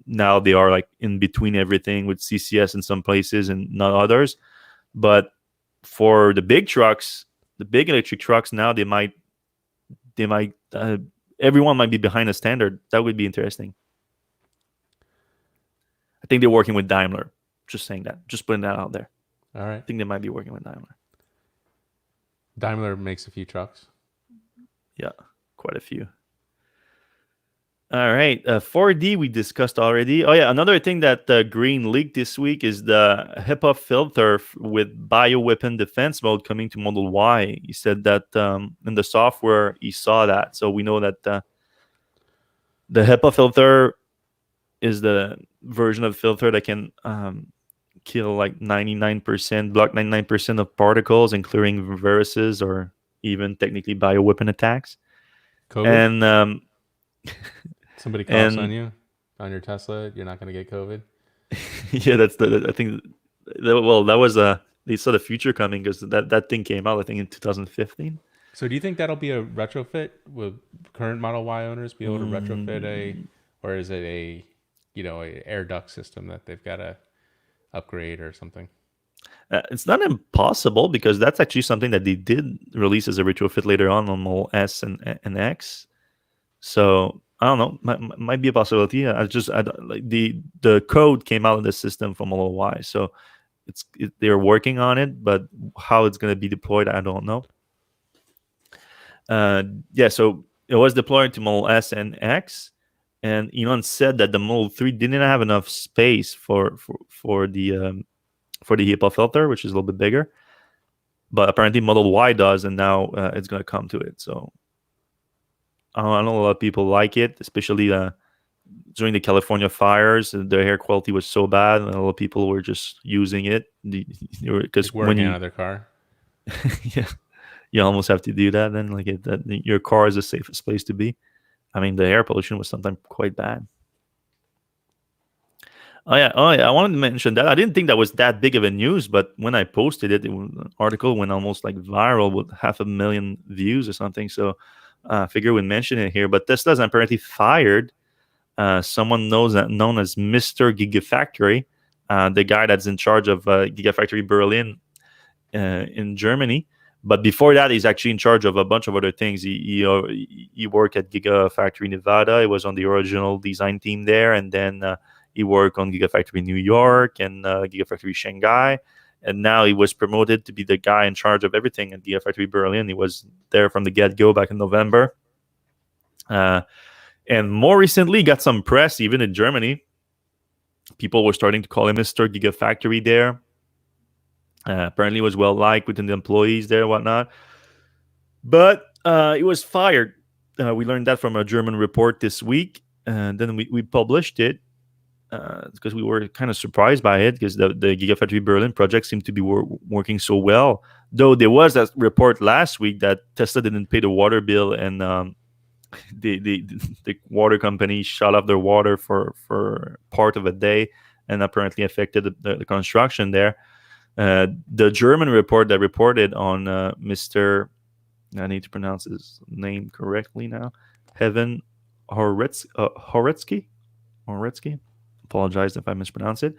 now they are like in between everything, with CCS in some places and not others. But for the big trucks, the big electric trucks, now they might everyone might be behind a standard. That would be interesting. I think they're working with Daimler. Just saying that. Just putting that out there. All right. I think they might be working with Daimler. Daimler makes a few trucks. Yeah, quite a few. All right. 4D we discussed already. Oh, yeah. Another thing that Green leaked this week is the HEPA filter with bioweapon defense mode coming to Model Y. He said that in the software, he saw that. So we know that the HEPA filter is the version of filter that can kill like 99%, block 99% of particles, including viruses or even technically bioweapon attacks. COVID? And somebody coughs on you, on your Tesla, you're not going to get COVID? Yeah, that's I think, well, that was they saw the future coming, because that thing came out, I think, in 2015. So do you think that'll be a retrofit? Will current Model Y owners be able to retrofit or is it a air duct system that they've got to upgrade or something? It's not impossible, because that's actually something that they did release as a retrofit later on Model S and X. So I don't know, might be a possibility. Like the code came out of the system from Model Y, so they're working on it, but how it's going to be deployed, I don't know. So it was deployed to Model S and X, and Elon said that the Model 3 didn't have enough space for the HEPA filter, which is a little bit bigger. but apparently Model Y does, and now it's going to come to it. So I know a lot of people like it, especially during the California fires. The air quality was so bad, and a lot of people were just using it because Like when working you out of their car. yeah, you almost have to do that. Then your car is the safest place to be. I mean, the air pollution was sometimes quite bad. Oh yeah. I wanted to mention that. I didn't think that was that big of a news, but when I posted it, an article went almost like viral with 500,000 views or something. So I figure we'd mention it here. But Tesla's apparently fired someone known as Mr. Gigafactory, the guy that's in charge of Gigafactory Berlin in Germany. But before that, he's actually in charge of a bunch of other things. He worked at Gigafactory Nevada. He was on the original design team there, and then he worked on Gigafactory New York and Gigafactory Shanghai. And now he was promoted to be the guy in charge of everything at Gigafactory Berlin. He was there from the get-go back in November. And more recently, got some press, even in Germany. People were starting to call him Mr. Gigafactory there. Apparently, was well liked within the employees there and whatnot. But he was fired. We learned that from a German report this week. And then we published it because we were kind of surprised by it because the Gigafactory Berlin project seemed to be working so well. Though there was that report last week that Tesla didn't pay the water bill and the water company shut off their water for part of a day and apparently affected the construction there. The German report that reported on Mr. I need to pronounce his name correctly now. Heaven Horetsky. Apologize if I mispronounce it.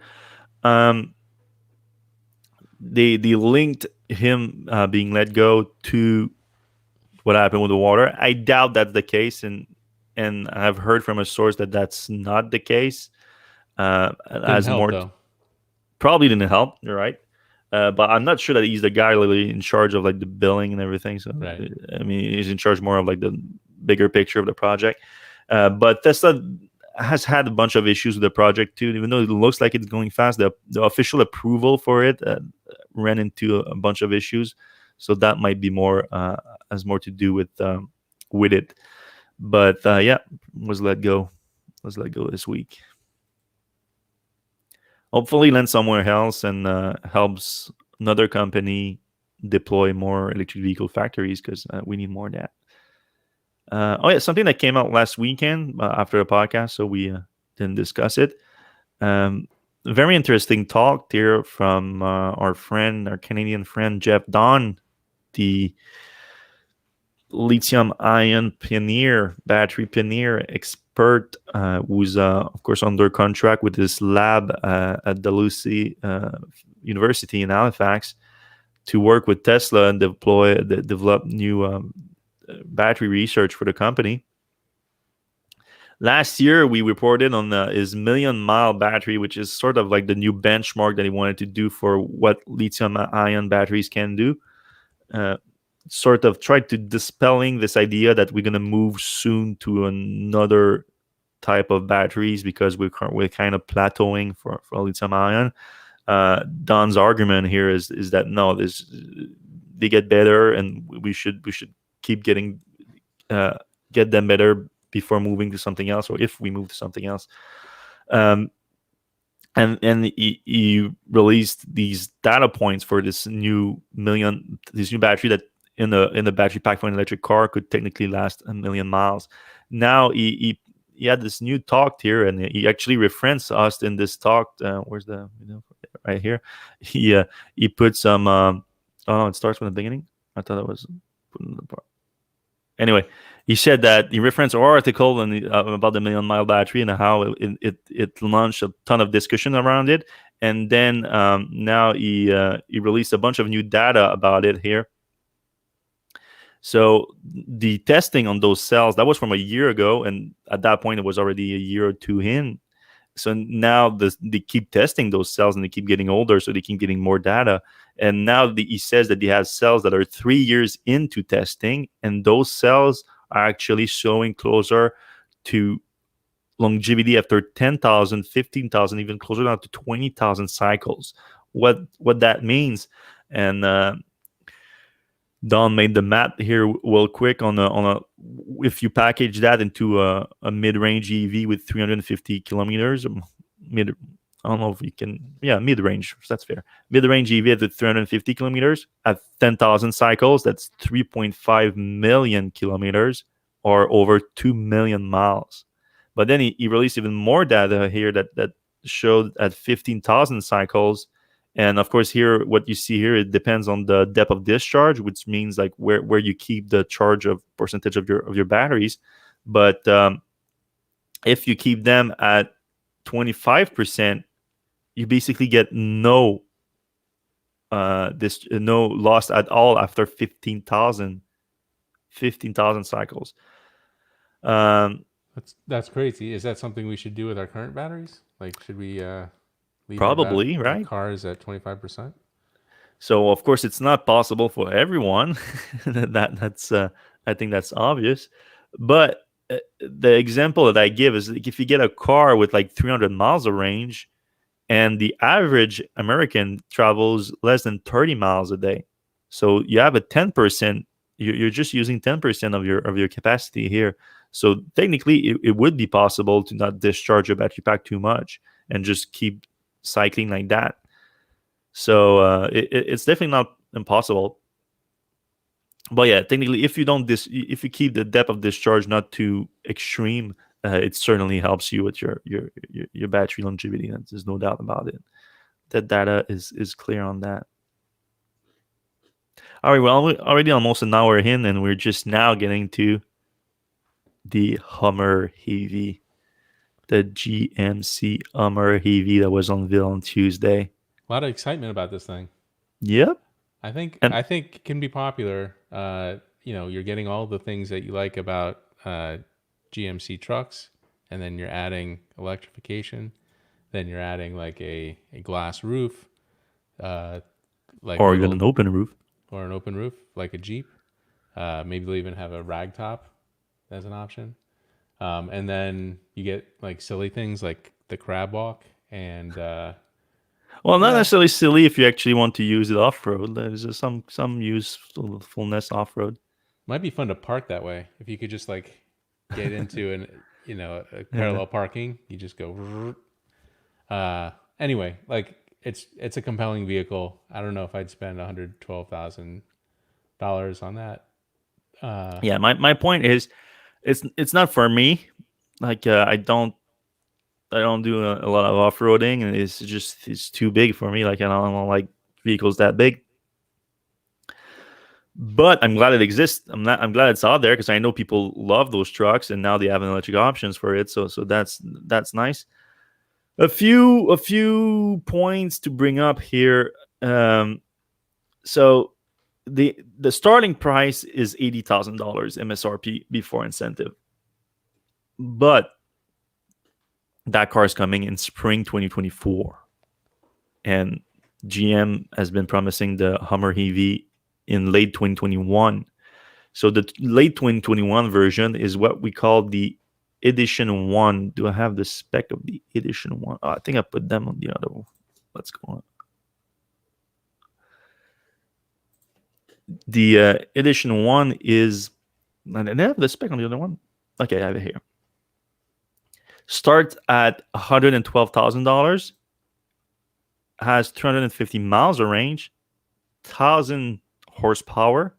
They linked him being let go to what happened with the water. I doubt that's the case, and I've heard from a source that that's not the case. Didn't help though. Probably didn't help. You're right. But I'm not sure that he's the guy really in charge of like the billing and everything. So right. I mean, he's in charge more of like the bigger picture of the project. But Tesla has had a bunch of issues with the project too. Even though it looks like it's going fast, the official approval for it ran into a bunch of issues. So that might be more has more to do with it. But yeah, was let go this week. Hopefully land somewhere else and helps another company deploy more electric vehicle factories because we need more of that. Oh yeah, something that came out last weekend after a podcast, so we didn't discuss it. Very interesting talk here from our Canadian friend Jeff Don, the lithium-ion battery pioneer expert, who's of course under contract with his lab at Dalhousie University in Halifax to work with Tesla and develop new battery research for the company. Last year, we reported on his million-mile battery, which is sort of like the new benchmark that he wanted to do for what lithium-ion batteries can do. Sort of tried to dispelling this idea that we're going to move soon to another type of batteries because we're kind of plateauing for lithium-ion. Don's argument here is that no, they get better, and we should keep getting get them better before moving to something else, or if we move to something else. And he released these data points for this new battery that in the battery pack for an electric car could technically last 1 million miles. Now he had this new talk here, and he actually referenced us in this talk. Where's the right here? He put some. Oh, it starts from the beginning. I thought it was put in the part. Anyway, he said that he referenced our article about the million-mile battery and how it launched a ton of discussion around it. And then now he released a bunch of new data about it here. So the testing on those cells, that was from a year ago. And at that point, it was already a year or two in. So now they keep testing those cells and they keep getting older. So they keep getting more data. And now he says that he has cells that are 3 years into testing. And those cells are actually showing closer to longevity after 10,000, 15,000, even closer down to 20,000 cycles. What that means. And Don made the math here real quick on a if you package that into a mid-range EV with 350 kilometers, mid I don't know if you can, yeah, mid-range, that's fair. Mid-range EV at 350 kilometers at 10,000 cycles, that's 3.5 million kilometers or over 2 million miles. But then he released even more data here that showed at 15,000 cycles. And of course, here, what you see here, it depends on the depth of discharge, which means like where you keep the charge of percentage of your batteries. But if you keep them at 25%, you basically get no no loss at all after 15,000 cycles. That's crazy. Is that something we should do with our current batteries? Like, should we leave Probably, our right? cars at 25%? So of course it's not possible for everyone. That's I think that's obvious. But the example that I give is like if you get a car with like 300 miles of range, and the average American travels less than 30 miles a day, so you have a 10%. You're just using 10% of your capacity here. So technically, it would be possible to not discharge your battery pack too much and just keep cycling like that. So it's definitely not impossible. But yeah, technically, if you keep the depth of discharge not too extreme, it certainly helps you with your battery longevity. There's no doubt about it. That data is clear on that. All right, well, we're already almost an hour in, and we're just now getting to the Hummer EV, the GMC Hummer EV that was unveiled on Tuesday. A lot of excitement about this thing. Yep. I think And it can be popular. You're getting all the things that you like about GMC trucks, and then you're adding electrification. Then you're adding like a glass roof, like or even an open roof. or an open roof, like a Jeep. Maybe they'll even have a rag top as an option. And then you get like silly things like the crab walk and well, not necessarily silly if you actually want to use it off road. There's some usefulness off road. might be fun to park that way. If you could just like get into a parallel parking, you just go. Anyway, like it's a compelling vehicle. I don't know if I'd spend $112,000 on that. Yeah, my point is, it's not for me. Like I don't do a lot of off roading, and it's too big for me. Like I don't like vehicles that big. But I'm glad it exists. I'm glad it's out there because I know people love those trucks, and now they have an electric options for it. So that's nice. A few points to bring up here. So the starting price is $80,000 MSRP before incentive, but that car is coming in spring 2024, and GM has been promising the Hummer EV in late 2021. So the late 2021 version is what we call the Edition 1. Do I have the spec of the Edition 1? Oh, I think I put them on the other one. Let's go on. The Edition 1 is... I didn't have the spec on the other one. Okay, I have it here. Starts at $112,000. Has 350 miles of range. 1,000 horsepower.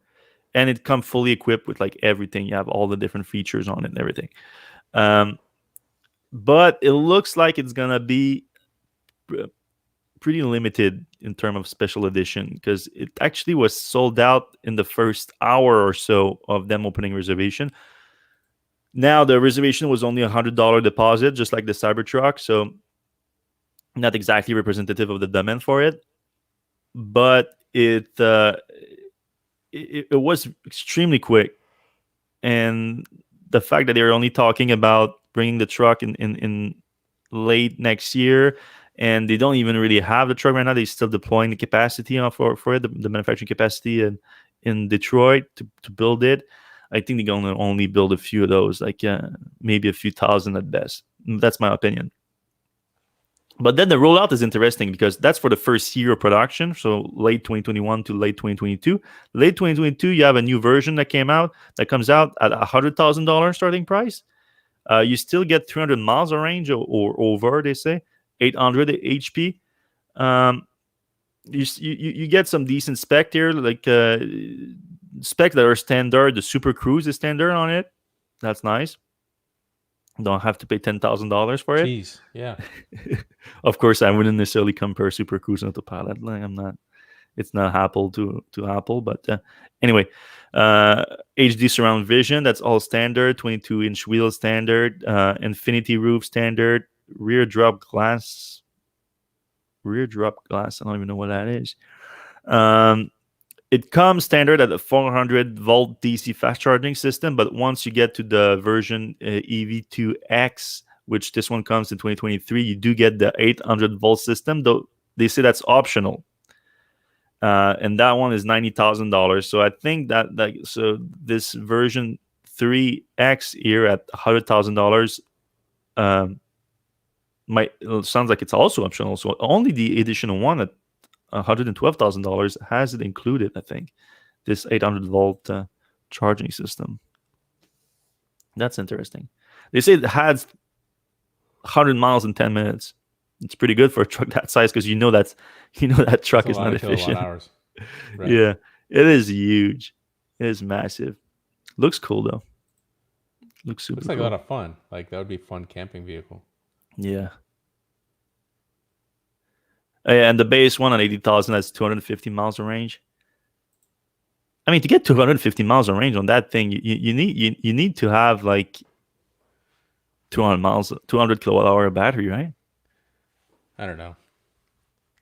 And it comes fully equipped with like everything. You have all the different features on it and everything. But it looks like it's gonna be pretty limited in terms of special edition because it actually was sold out in the first hour or so of them opening reservation. Now the reservation was only $100 deposit, just like the Cybertruck, so not exactly representative of the demand for it, but it was extremely quick. And the fact that they're only talking about bringing the truck in late next year, and they don't even really have the truck right now. They're still deploying the capacity for it, the manufacturing capacity in Detroit to build it. I think they're going to only build a few of those, like maybe a few thousand at best. That's my opinion. But then the rollout is interesting because that's for the first year of production, so late 2021 to late 2022. Late 2022, you have a new version that comes out at $100,000 starting price. You still get 300 miles of range or over, they say, 800 HP. You get some decent spec here, like spec that are standard. The Super Cruise is standard on it. That's nice. Don't have to pay $10,000 for it. Jeez, yeah. Of course, I wouldn't necessarily compare Super Cruise and Autopilot. Like, I'm not. It's not Apple to Apple, but anyway, HD surround vision. That's all standard. 22-inch wheel standard. Infinity roof standard. Rear drop glass. I don't even know what that is. It comes standard at a 400-volt DC fast charging system, but once you get to the version EV2X, which this one comes in 2023, you do get the 800-volt system, though they say that's optional. And that one is $90,000. So I think that so this version 3X here at $100,000 sounds like it's also optional. So only the additional one at $112,000 has it included, I think, this 800-volt charging system. That's interesting. They say it has 100 miles in 10 minutes. It's pretty good for a truck that size because that truck is not efficient. Right. Yeah, it is huge. It is massive. Looks cool though. Looks super. Looks like cool. A lot of fun. Like that would be a fun camping vehicle. Yeah. And the base one at 80,000 has 250 miles of range. I mean, to get 250 miles of range on that thing, you need to have like 200 kilowatt hour battery, right? I don't know.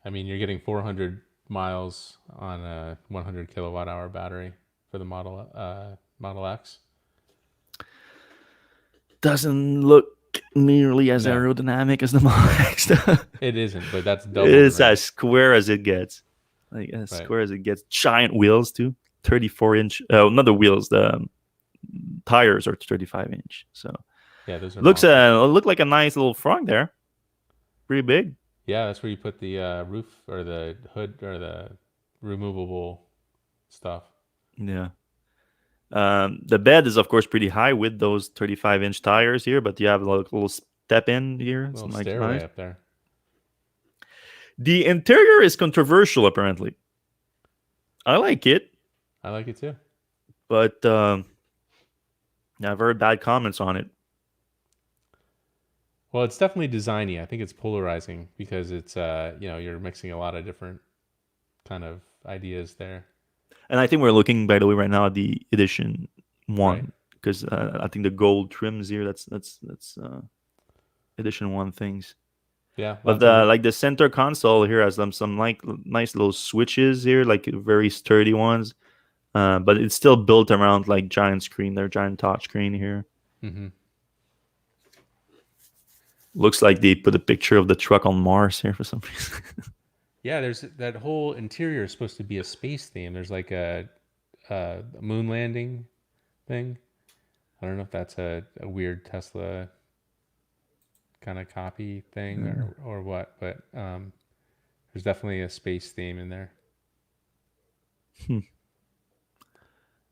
I mean, you're getting 400 miles on a 100 kilowatt hour battery for the Model X. Doesn't look nearly as aerodynamic as the Model X. It isn't, but that's double. It is as square as it gets. Like as square as it gets. Giant wheels too. 34-inch. Not the wheels. The tires are 35-inch. So yeah, those are look like a nice little front there. Pretty big. Yeah, that's where you put the roof or the hood or the removable stuff. Yeah. The bed is, of course, pretty high with those 35-inch tires here, but you have a little step in here. A little stairway up there. The interior is controversial, apparently. I like it. I like it too. But I've heard bad comments on it. Well, it's definitely designy. I think it's polarizing because it's you're mixing a lot of different kind of ideas there. And I think we're looking, by the way, right now at the edition 1 because I think the gold trims here. That's edition 1 things. Yeah, but the center console here has some like nice little switches here, like very sturdy ones. But it's still built around like giant touch screen here. Mm-hmm. Looks like they put a picture of the truck on Mars here for some reason. Yeah, there's that whole interior is supposed to be a space theme. There's like a moon landing thing. I don't know if that's a weird Tesla kind of copy thing or what, but there's definitely a space theme in there.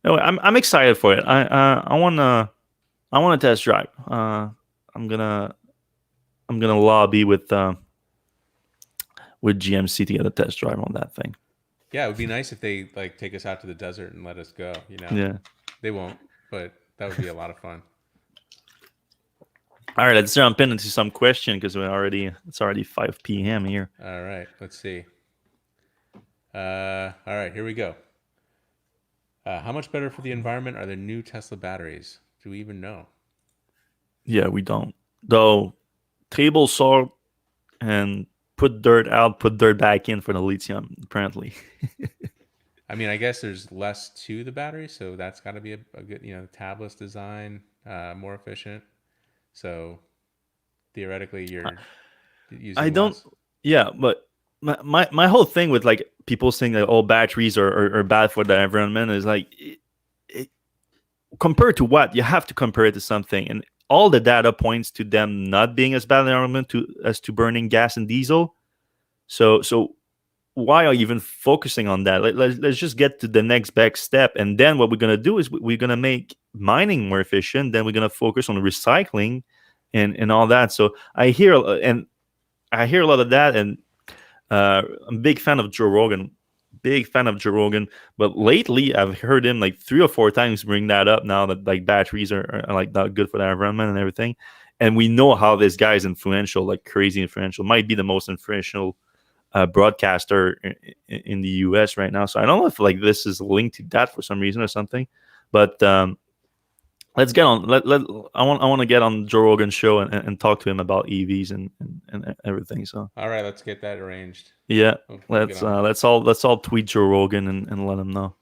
No, I'm excited for it. I wanna test drive. I'm gonna lobby with GMC to get a test drive on that thing. Yeah, it would be nice if they like take us out to the desert and let us go. Yeah, they won't, but that would be a lot of fun. All right, let's jump into some question because it's already 5 p.m. here. All right, let's see. All right, here we go. How much better for the environment are the new Tesla batteries? Do we even know? Yeah, we don't. Though, table salt and put dirt out, put dirt back in for the lithium, apparently. I mean, I guess there's less to the battery, so that's got to be a good, tabless design, more efficient. So, theoretically, you're using less. Yeah, but my whole thing with like people saying that all batteries are bad for the environment is like, compared to what? You have to compare it to something. And all the data points to them not being as bad an environment as to burning gas and diesel. So why are you even focusing on that? Let's just get to the next big step, and then what we're gonna do is we're gonna make mining more efficient. Then we're gonna focus on recycling and all that. So I hear a lot of that, and I'm a big fan of Joe Rogan. Big fan of Joe Rogan, but lately I've heard him like 3 or 4 times bring that up. Now that like batteries are like not good for the environment and everything, and we know how this guy is influential, like crazy influential. Might be the most influential broadcaster in the U.S. right now. So I don't know if like this is linked to that for some reason or something, but let's get on. I want to get on Joe Rogan's show and talk to him about EVs and everything. So All right, let's get that arranged. yeah, We'll get on let's all tweet Joe Rogan and let him know.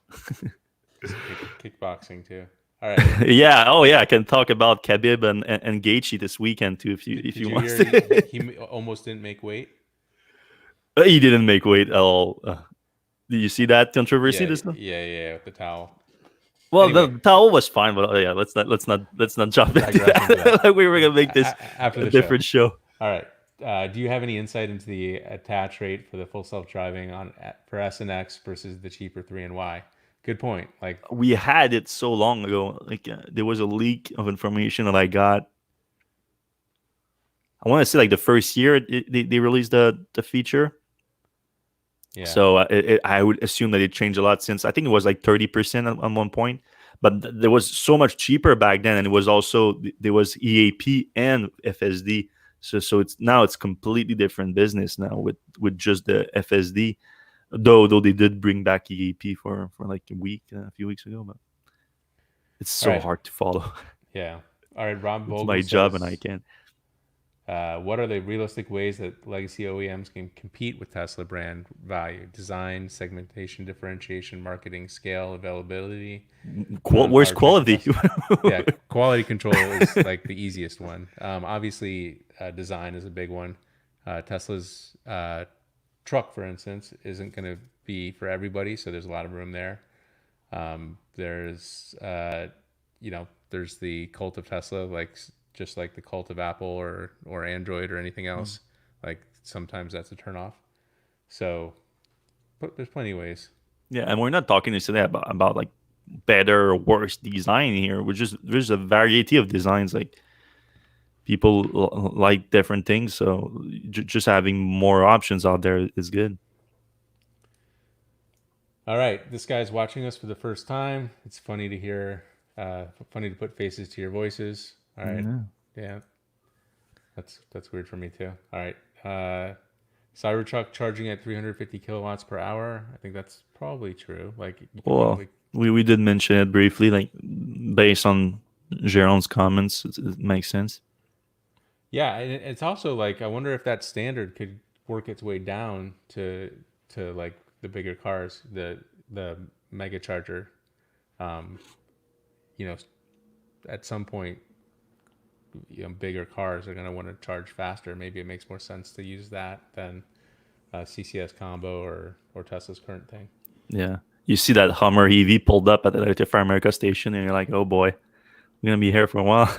kickboxing too. All right. Yeah. Oh yeah. I can talk about Khabib and Gaethje this weekend too if Did you you want. hear he almost didn't make weight? He didn't make weight at all. Did you see that controversy? Yeah, This stuff? yeah, with the towel. Well, Anyway. the towel was fine, but yeah, let's not jump into Digress into that. that. Like we were gonna make this After a the different show. All right. Do you have any insight into the attach rate for the full self-driving for S and X versus the cheaper 3 and Y? Good point. Like We had it so long ago. Like there was a leak of information that I got. I want to say like the first year they released the feature. yeah. So I would assume that it changed a lot since. I think it was like 30% at one point, but there was so much cheaper back then, and it was also there was EAP and FSD. So it's completely different business now with just the FSD. Though they did bring back EAP for like a few weeks ago, but it's so hard to follow. Yeah. All right. Rob It's Vogel my says, job, and I can't. what are the realistic ways that legacy OEMs can compete with Tesla brand value? Design, segmentation, differentiation, marketing, scale, availability. Where's quality? Yeah, quality control is like the easiest one. Obviously, design is a big one. Tesla's truck, for instance, isn't going to be for everybody, so there's a lot of room there. There's there's the cult of Tesla, like just like the cult of Apple or Android or anything else. Like sometimes that's a turnoff. So, but there's plenty of ways. Yeah, and we're not talking today about like better or worse design here. There's a variety of designs. Like people like different things, so just having more options out there is good. All right, this guy's watching us for the first time. It's funny to hear, funny to put faces to your voices. All right, yeah, that's weird for me too. All right, Cybertruck charging at 350 kilowatts per hour. I think that's probably true. Like, we did mention it briefly, like based on Jeron's comments, it makes sense. Yeah, and it's also like I wonder if that standard could work its way down to like the bigger cars, the Megacharger. At some point, bigger cars are going to want to charge faster. Maybe it makes more sense to use that than CCS combo or Tesla's current thing. Yeah, you see that Hummer EV pulled up at the Electrify America station, and you're like, oh boy, we're gonna be here for a while.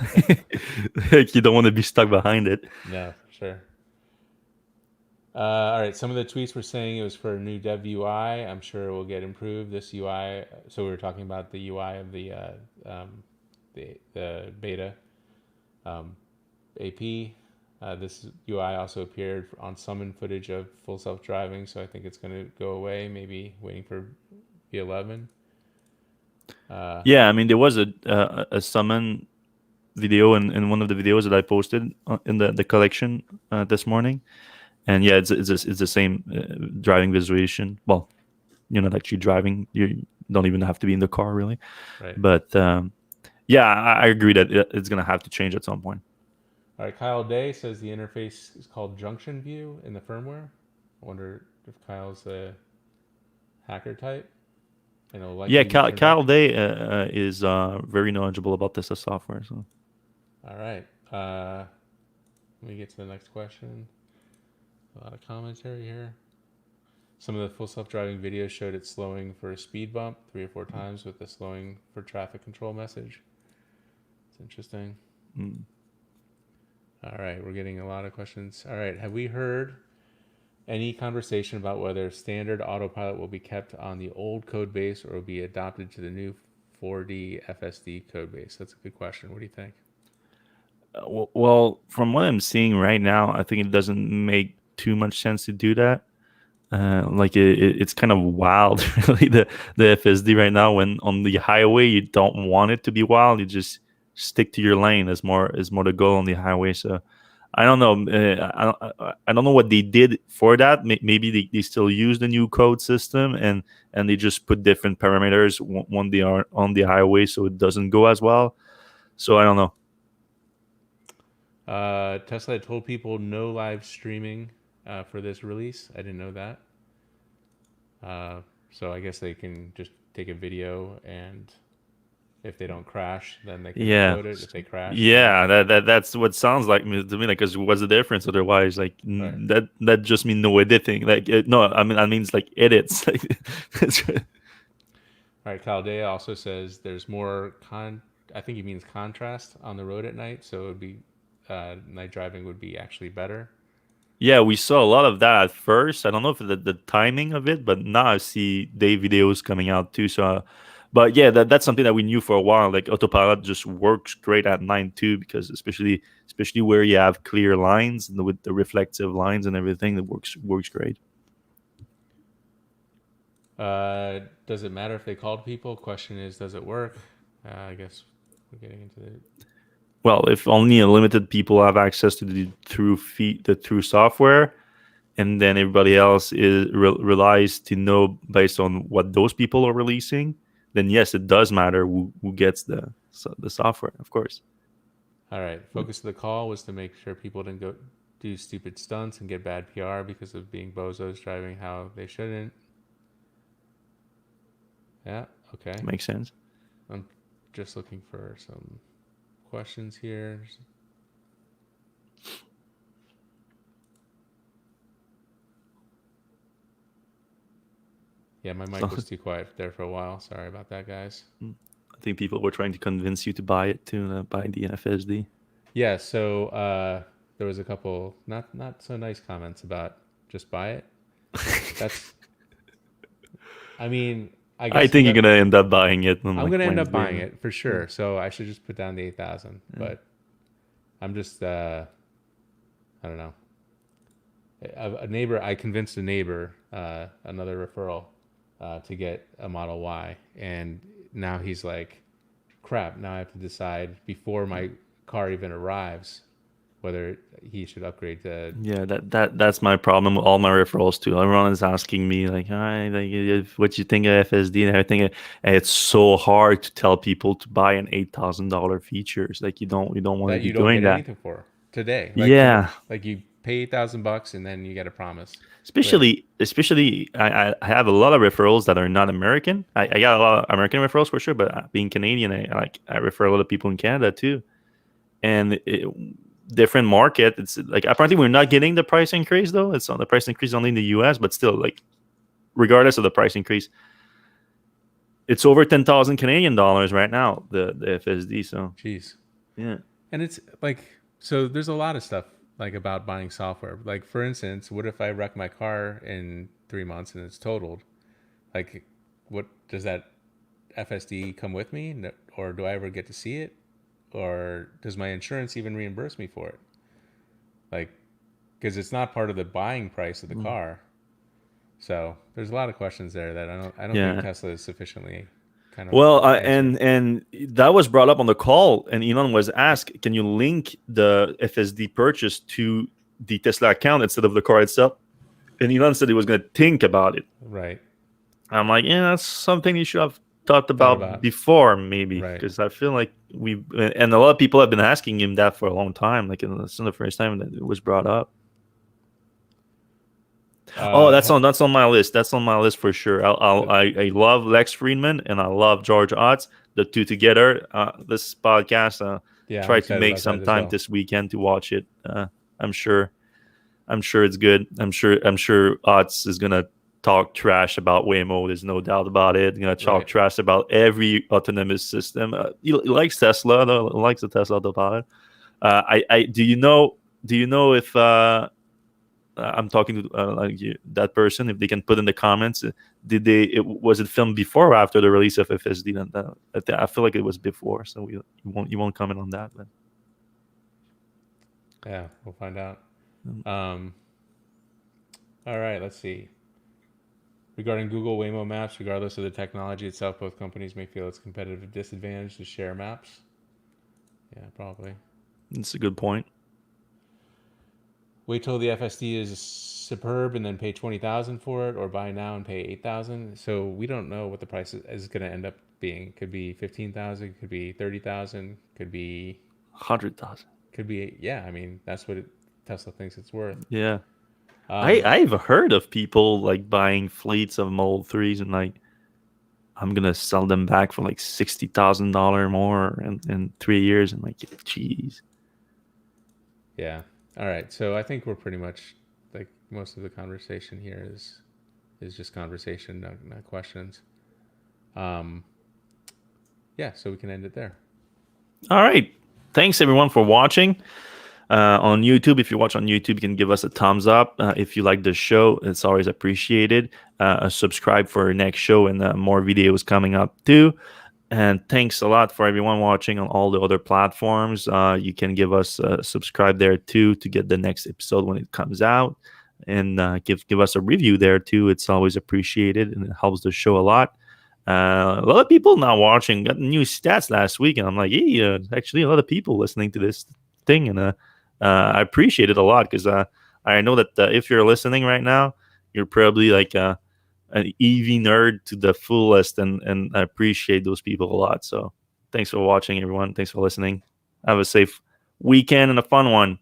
Like you don't want to be stuck behind it. No, sure. All right, some of the tweets were saying it was for a new dev UI. I'm sure it will get improved. This UI. So we were talking about the UI of the beta AP. This UI also appeared on summon footage of full self-driving, so I think it's going to go away. Maybe waiting for V11. Yeah, I mean there was a summon video in one of the videos that I posted in the collection this morning, and yeah, it's the same driving visualization. Well, you're not actually driving; you don't even have to be in the car really. Right. But yeah, I agree that it's gonna have to change at some point. All right, Kyle Day says the interface is called Junction View in the firmware. I wonder if Kyle's a hacker type. Yeah, Kyle Day is very knowledgeable about this software. So. All right. Let me get to the next question. A lot of commentary here. Some of the full self-driving videos showed it slowing for a speed bump 3 or 4 times with the slowing for traffic control message. It's interesting. All right, we're getting a lot of questions. All right, have we heard any conversation about whether standard autopilot will be kept on the old code base or will be adopted to the new 4D FSD code base? That's a good question. What do you think? Well, from what I'm seeing right now, I think it doesn't make too much sense to do that. It's kind of wild, really, the FSD right now. When on the highway, you don't want it to be wild. You just stick to your lane. Is more the goal on the highway. So I don't know. I don't know what they did for that. Maybe they still use the new code system and they just put different parameters when they are on the highway, so it doesn't go as well. So I don't know. Tesla had told people no live streaming for this release. I didn't know that. So I guess they can just take a video, and if they don't crash, then they can Yeah. upload it. If they crash, then Yeah, that's what sounds like to me. Like, because what's the difference otherwise? Like, right. that just means no editing. Like, no, I means like edits. Like, All right. Caldea also says there's more I think he means contrast on the road at night, so it would be night driving would be actually better. yeah, we saw a lot of that at first. I don't know if the timing of it, but now I see day videos coming out too. So, but yeah, that's something that we knew for a while. Like Autopilot just works great at night too, because especially where you have clear lines and with the reflective lines and everything, that works great. Does it matter if they called people? Question is, does it work? I guess we're getting into the. Well, if only a limited people have access to the true software, and then everybody else relies to know based on what those people are releasing, then yes, it does matter who gets the software, of course. All right. Focus of the call was to make sure people didn't go do stupid stunts and get bad PR because of being bozos driving how they shouldn't. Yeah. Okay. Makes sense. I'm just looking for some questions here. Yeah, my mic was too quiet there for a while. Sorry about that, guys. I think people were trying to convince you to buy it, to buy the FSD. Yeah, so there was a couple not so nice comments about just buy it. That's, I mean, I guess I think you're gonna end up buying it. I'm Like gonna end up Wednesday. buying it for sure. So I should just put down the 8,000. But I'm just I don't know. A neighbor, I convinced a neighbor, another referral, to get a Model Y, and now he's like, crap. Now I have to decide before my car even arrives whether he should upgrade to. Yeah, that's my problem with all my referrals too. Everyone is asking me like, "Hi, like, what you think of FSD?" And everything. And it's so hard to tell people to buy an $8,000 features. Like, you don't want to That be you don't doing get that. anything for today. Like today, Yeah, like you pay $8,000 and then you get a promise. especially I have a lot of referrals that are not American. I got a lot of American referrals for sure, but being Canadian, I refer a lot of people in Canada too. And different market. It's like apparently we're not getting the price increase though. It's on the price increase only in the US, but still, like, regardless of the price increase, it's over 10,000 Canadian dollars right now, the FSD. So Jeez. yeah, And it's like, so there's a lot of stuff like about buying software. Like, for instance, what if I wreck my car in 3 months and it's totaled? Like, what does that FSD come with me? Or do I ever get to see it? Or does my insurance even reimburse me for it? Like, because it's not part of the buying price of the car. So there's a lot of questions there that I don't think yeah. Tesla is sufficiently kind of Well, answered. and that was brought up on the call, and Elon was asked, "Can you link the FSD purchase to the Tesla account instead of the car itself?" And Elon said he was going to think about it. Right. I'm like, yeah, that's something you should have thought Thought about about. before, maybe, Right. because I feel like and a lot of people have been asking him that for a long time. Like, it's not the first time that it was brought up. Oh, that's on my list. That's on my list for sure. I love Lex Friedman and I love George Otts, the two together. This podcast, Yeah, I'm try to excited make about some that as time well. this weekend to watch it. I'm sure it's good. I'm sure Otts is gonna talk trash about Waymo. There's no doubt about it. He's gonna talk Right. trash about every autonomous system. He likes Tesla, though. He likes the Tesla Autopilot. I do you know if I'm talking to that person, if they can put in the comments, was it filmed before or after the release of FSD? I feel like it was before, so you won't comment on that. But Yeah, we'll find out. Mm. All right, let's see. Regarding Google Waymo Maps, regardless of the technology itself, both companies may feel it's a competitive disadvantage to share maps. Yeah, probably. That's a good point. Wait till the FSD is superb and then pay 20,000 for it, or buy now and pay 8,000. So we don't know what the price is going to end up being. Could be 15,000, could be 30,000, could be 100,000. Could be, yeah. I mean, that's what Tesla thinks it's worth. Yeah. I've heard of people like buying fleets of Model 3s and like, I'm gonna sell them back for like $60,000 more in 3 years, and like, geez. Yeah. All right. So I think we're pretty much like most of the conversation here is just conversation, not questions. Yeah. So we can end it there. All right. Thanks everyone for watching. On YouTube, if you watch on YouTube, you can give us a thumbs up. If you like the show, it's always appreciated. Subscribe for our next show, and more videos coming up too. And thanks a lot for everyone watching on all the other platforms. You can give us a subscribe there too to get the next episode when it comes out, and give us a review there too. It's always appreciated, and it helps the show a lot. A lot of people now watching, got new stats last week, and I'm like, hey, actually a lot of people listening to this thing, and I appreciate it a lot, because I know that if you're listening right now, you're probably like an EV nerd to the fullest, and I appreciate those people a lot. So thanks for watching, everyone. Thanks for listening. Have a safe weekend and a fun one.